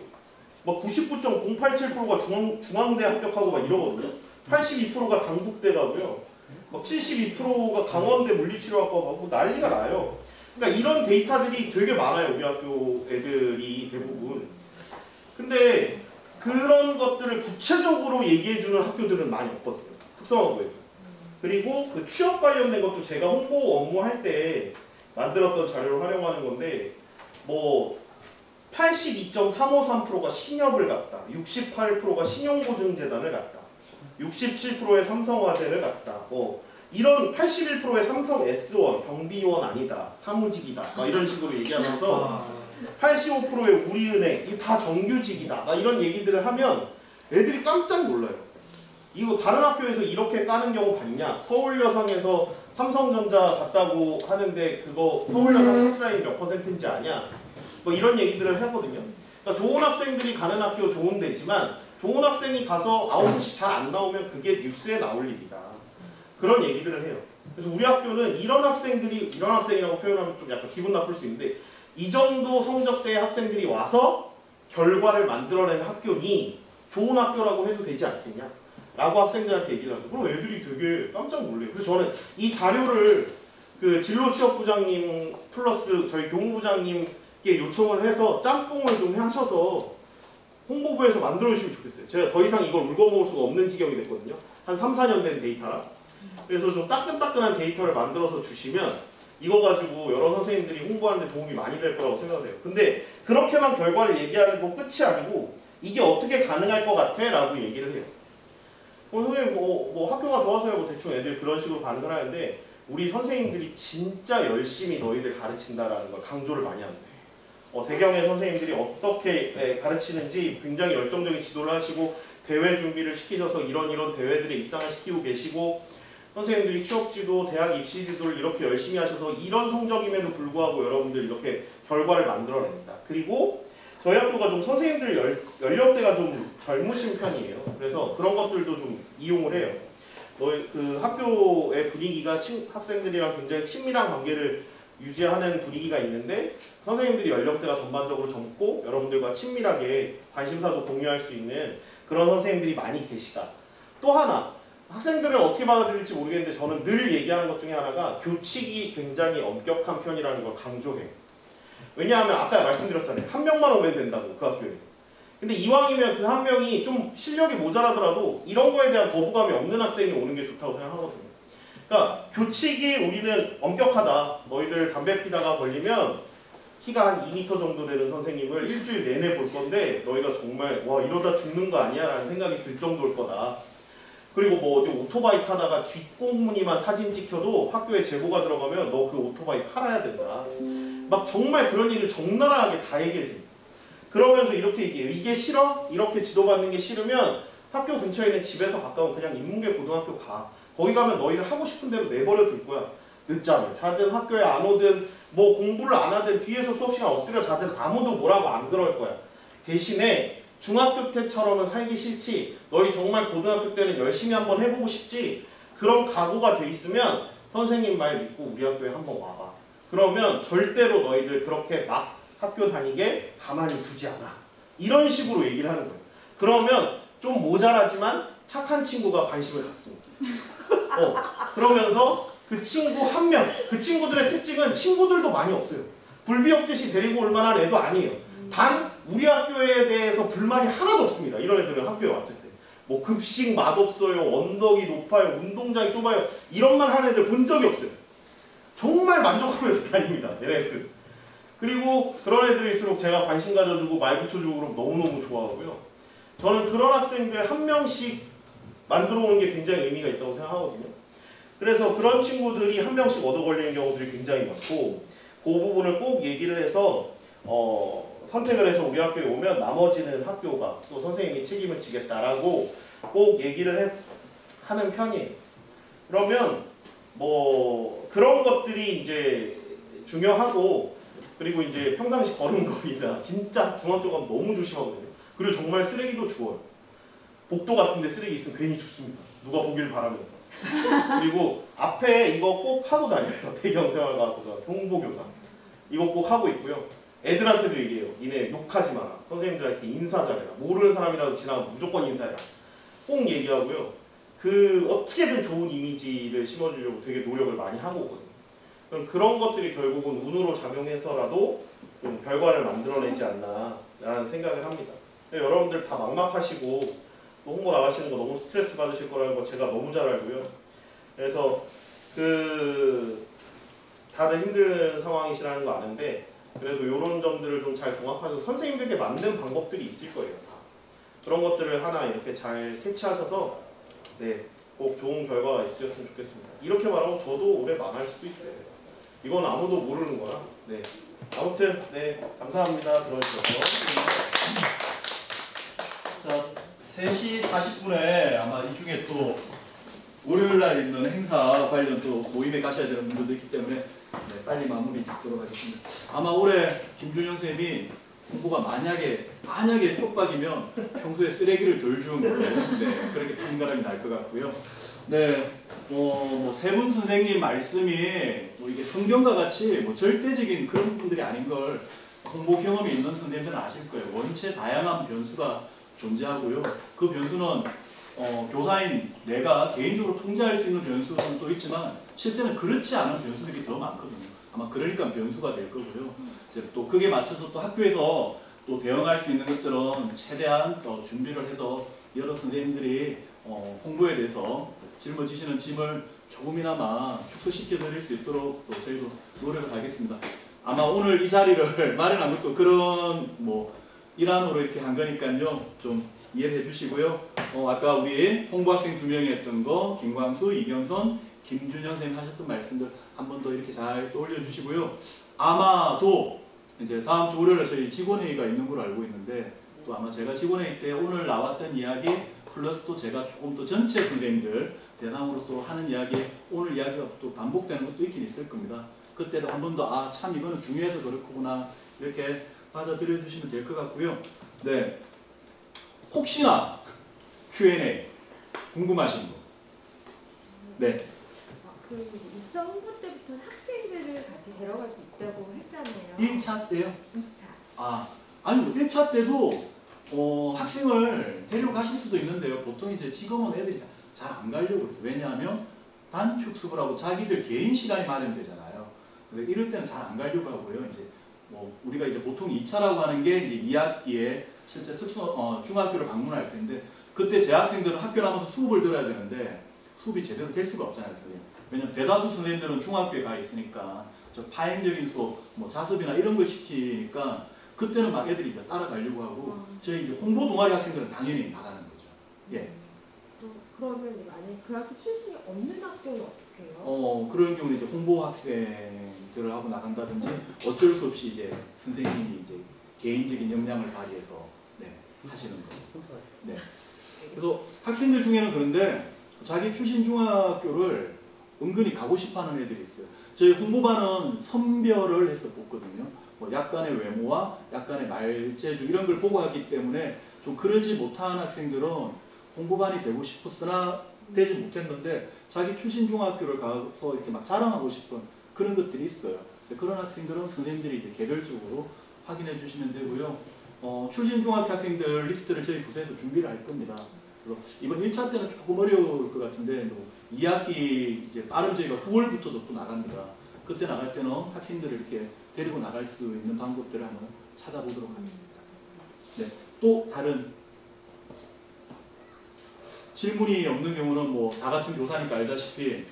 막 99.087%가 중앙대 합격하고 막 이러거든요. 82%가 강북대 가고요. 막 72%가 강원대 물리치료학과 가고 난리가 나요. 그러니까 이런 데이터들이 되게 많아요. 우리 학교 애들이 대부분. 근데 그런 것들을 구체적으로 얘기해주는 학교들은 많이 없거든요. 특성화고에서. 그리고 그 취업 관련된 것도 제가 홍보 업무 할 때 만들었던 자료를 활용하는 건데 뭐 82.353%가 신협을 갔다. 68%가 신용보증재단을 갔다. 67%의 삼성화재를 갔다. 뭐 이런 81%의 삼성 S1, 경비원 아니다. 사무직이다. 막 이런 식으로 얘기하면서 85%의 우리은행, 이게 다 정규직이다. 막 이런 얘기들을 하면 애들이 깜짝 놀라요. 이거 다른 학교에서 이렇게 까는 경우 봤냐? 서울여성에서 삼성전자 갔다고 하는데 그거 서울여성 커트라인 몇 %인지 아냐? 뭐 이런 얘기들을 하거든요. 그러니까 좋은 학생들이 가는 학교 좋은 데지만 좋은 학생이 가서 아웃풋이 잘 안 나오면 그게 뉴스에 나올 일이다. 그런 얘기들을 해요. 그래서 우리 학교는 이런 학생들이, 이런 학생이라고 표현하면 좀 약간 기분 나쁠 수 있는데 이 정도 성적대의 학생들이 와서 결과를 만들어내는 학교니 좋은 학교라고 해도 되지 않겠냐? 라고 학생들한테 얘기를 하죠. 그럼 애들이 되게 깜짝 놀래요. 그래서 저는 이 자료를 그 진로취업부장님 플러스 저희 교무부장님 요청을 해서 짬뽕을 좀 하셔서 홍보부에서 만들어주시면 좋겠어요. 제가 더 이상 이걸 울거먹을 수가 없는 지경이 됐거든요. 한 3, 4년 된 데이터라. 그래서 좀 따끈따끈한 데이터를 만들어서 주시면 이거 가지고 여러 선생님들이 홍보하는 데 도움이 많이 될 거라고 생각을 해요. 근데 그렇게만 결과를 얘기하는 거 끝이 아니고 이게 어떻게 가능할 것 같아? 라고 얘기를 해요. 선생님 뭐 학교가 좋아서요 뭐 대충 애들 그런 식으로 반응을 하는데 우리 선생님들이 진짜 열심히 너희들 가르친다라는 걸 강조를 많이 합니다. 대경의 선생님들이 어떻게 가르치는지 굉장히 열정적인 지도를 하시고 대회 준비를 시키셔서 이런 대회들에 입상을 시키고 계시고 선생님들이 취업지도, 대학 입시지도를 이렇게 열심히 하셔서 이런 성적임에도 불구하고 여러분들 이렇게 결과를 만들어냅니다. 그리고 저희 학교가 좀 선생님들 연령대가 좀 젊으신 편이에요. 그래서 그런 것들도 좀 이용을 해요. 그 학교의 분위기가 학생들이랑 굉장히 친밀한 관계를 유지하는 분위기가 있는데 선생님들이 연령대가 전반적으로 젊고 여러분들과 친밀하게 관심사도 공유할 수 있는 그런 선생님들이 많이 계시다. 또 하나 학생들은 어떻게 받아들일지 모르겠는데 저는 늘 얘기하는 것 중에 하나가 교칙이 굉장히 엄격한 편이라는 걸 강조해요. 왜냐하면 아까 말씀드렸잖아요. 한 명만 오면 된다고 그 학교에. 근데 이왕이면 그 한 명이 좀 실력이 모자라더라도 이런 거에 대한 거부감이 없는 학생이 오는 게 좋다고 생각하거든요. 그러니까 교칙이 우리는 엄격하다. 너희들 담배 피다가 걸리면 키가 한 2m 정도 되는 선생님을 일주일 내내 볼 건데 너희가 정말 와 이러다 죽는 거 아니야? 라는 생각이 들 정도일 거다. 그리고 뭐 어디 오토바이 타다가 뒷꽁무니만 사진 찍혀도 학교에 제보가 들어가면 너 그 오토바이 팔아야 된다. 막 정말 그런 얘기를 적나라하게 다 얘기해 줍니다. 그러면서 이렇게 얘기해요. 이게 싫어? 이렇게 지도받는 게 싫으면 학교 근처에 있는 집에서 가까운 그냥 인문계 고등학교 가. 거기 가면 너희를 하고 싶은 대로 내버려 둘 거야. 늦자면 자든 학교에 안 오든 뭐 공부를 안 하든 뒤에서 수업 시간 엎드려 자든 아무도 뭐라고 안 그럴 거야. 대신에 중학교 때처럼은 살기 싫지 너희 정말 고등학교 때는 열심히 한번 해보고 싶지 그런 각오가 돼 있으면 선생님 말 믿고 우리 학교에 한번 와봐. 그러면 절대로 너희들 그렇게 막 학교 다니게 가만히 두지 않아. 이런 식으로 얘기를 하는 거예요. 그러면 좀 모자라지만 착한 친구가 관심을 갖습니다. 그러면서 그 친구 한 명, 그 친구들의 특징은 친구들도 많이 없어요. 굴비역듯이 데리고 올 만한 애도 아니에요. 단 우리 학교에 대해서 불만이 하나도 없습니다. 이런 애들은 학교에 왔을 때. 뭐 급식 맛없어요, 언덕이 높아요, 운동장이 좁아요 이런 말 하는 애들 본 적이 없어요. 정말 만족하면서 다닙니다. 얘네들. 그리고 그런 애들일수록 제가 관심 가져주고 말 붙여주고 그럼 너무너무 좋아하고요. 저는 그런 학생들 한 명씩 만들어 오는 게 굉장히 의미가 있다고 생각하거든요. 그래서 그런 친구들이 한 명씩 얻어 걸리는 경우들이 굉장히 많고 그 부분을 꼭 얘기를 해서 선택을 해서 우리 학교에 오면 나머지는 학교가 또 선생님이 책임을 지겠다라고 꼭 얘기를 하는 편이에요. 그러면 뭐 그런 것들이 이제 중요하고 그리고 이제 평상시 걸음걸이가 진짜 중학교 가면 너무 조심하거든요. 그리고 정말 쓰레기도 주워요. 복도 같은데 쓰레기 있으면 괜히 줍습니다. 누가 보길 바라면서. 그리고 앞에 이거 꼭 하고 다녀요. 대경생활과학고등학교 홍보교사. 이거 꼭 하고 있고요. 애들한테도 얘기해요. 니네 욕하지 마라. 선생님들한테 인사 잘해라. 모르는 사람이라도 지나가면 무조건 인사해라. 꼭 얘기하고요. 그 어떻게든 좋은 이미지를 심어주려고 되게 노력을 많이 하고 오거든요. 그럼 그런 것들이 결국은 운으로 작용해서라도 좀 결과를 만들어내지 않나 라는 생각을 합니다. 여러분들 다 막막하시고 또 홍보 나가시는 거 너무 스트레스 받으실 거라는 거 제가 너무 잘 알고요. 그래서 다들 힘든 상황이시라는 거 아는데 그래도 이런 점들을 좀 잘 종합하셔서 선생님들께 맞는 방법들이 있을 거예요. 그런 것들을 하나 이렇게 잘 캐치하셔서 꼭 좋은 결과가 있으셨으면 좋겠습니다. 이렇게 말하고 저도 올해 망할 수도 있어요. 이건 아무도 모르는 거라. 아무튼 감사합니다. 들어주셔서. 자, 3시 40분에 아마 이 중에 또 월요일날 있는 행사 관련 또 모임에 가셔야 되는 분들도 있기 때문에 빨리 마무리 짓도록 하겠습니다. 아마 올해 김준영 선생님이 공부가 만약에 쪽박이면 평소에 쓰레기를 덜 준 걸로 그렇게 판가름이 날 것 같고요. 세 분 선생님 말씀이 뭐 이게 성경과 같이 뭐 절대적인 그런 분들이 아닌 걸 공부 경험이 있는 선생님들은 아실 거예요. 원체 다양한 변수가 존재하고요. 그 변수는 교사인 내가 개인적으로 통제할 수 있는 변수는 또 있지만 실제는 그렇지 않은 변수들이 더 많거든요. 아마 그러니까 변수가 될 거고요. 이제 또 그게 맞춰서 또 학교에서 또 대응할 수 있는 것들은 최대한 더 준비를 해서 여러 선생님들이 홍보에 대해서 짊어지시는 짐을 조금이나마 축소시켜 드릴 수 있도록 또 저희도 노력을 하겠습니다. 아마 오늘 이 자리를 마련한 것도 그런 뭐 일환으로 이렇게 한 거니까요. 좀 이해를 해주시고요. 아까 우리 홍보학생 2명이 했던 거 김광수, 이경선, 김준영 선생님 하셨던 말씀들 한 번 더 이렇게 잘 떠올려 주시고요. 아마도 이제 다음 주 월요일에 저희 직원회의가 있는 걸로 알고 있는데 또 아마 제가 직원회의 때 오늘 나왔던 이야기 플러스 또 제가 조금 더 전체 선생님들 대상으로 또 하는 이야기 오늘 이야기가 또 반복되는 것도 있긴 있을 겁니다. 그때도 한 번 더 아 참 이거는 중요해서 그렇구나 이렇게 받아들여 주시면 될 것 같고요. 네, 혹시나 Q&A 궁금하신 거. 네. 그 입사 홍보 때부터 학생들을 같이 데려갈 수 있다고 했잖아요. 1차 때요? 2차. 아니 1차 때도 학생을 데리고 가실 수도 있는데요. 보통 이제 지금은 애들이 잘 안 가려고 그래요. 왜냐하면 단축수업을 하고 자기들 개인 시간이 마련되잖아요. 근데 이럴 때는 잘 안 가려고 하고요. 이제 뭐 우리가 이제 보통 2차라고 하는 게 이제 2학기에 실제 중학교를 방문할 텐데 그때 재학생들은 학교 나가서 수업을 들어야 되는데 수업이 제대로 될 수가 없잖아요, 선생님. 왜냐면 대다수 선생님들은 중학교에 가 있으니까 저 파행적인 수업, 뭐 자습이나 이런 걸 시키니까 그때는 막 애들이 이제 따라가려고 하고 저희 이제 홍보 동아리 학생들은 당연히 나가는 거죠. 예. 그러면 만약에 그 학교 출신이 없는 학교는 어떻게 해요? 그런 경우는 이제 홍보 학생들을 하고 나간다든지 어쩔 수 없이 이제 선생님이 이제 개인적인 역량을 발휘해서 네, 하시는 거죠. 네. 그래서 학생들 중에는 그런데 자기 출신 중학교를 은근히 가고 싶어하는 애들이 있어요. 저희 홍보반은 선별을 해서 뽑거든요. 뭐 약간의 외모와 약간의 말재주 이런 걸 보고 하기 때문에 좀 그러지 못한 학생들은 홍보반이 되고 싶었으나 되지 못했는데 자기 출신 중학교를 가서 이렇게 막 자랑하고 싶은 그런 것들이 있어요. 그런 학생들은 선생님들이 이제 개별적으로 확인해 주시면 되고요. 출신 중학교 학생들 리스트를 저희 부서에서 준비를 할 겁니다. 그래서 이번 1차 때는 조금 어려울 것 같은데 2학기 이제 빠른 저희가 9월부터도 또 나갑니다. 그때 나갈 때는 학생들을 이렇게 데리고 나갈 수 있는 방법들을 한번 찾아보도록 하겠습니다. 네, 또 다른 질문이 없는 경우는 뭐 다 같은 교사니까 알다시피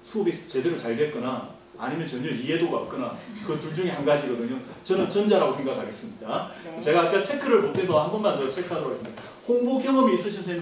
수업이 제대로 잘 됐거나 아니면 전혀 이해도가 없거나 그 둘 중에 한 가지거든요. 저는 전자라고 생각하겠습니다. 네. 제가 아까 체크를 못해서 한 번만 더 체크하도록 하겠습니다. 홍보 경험이 있으신 선생님들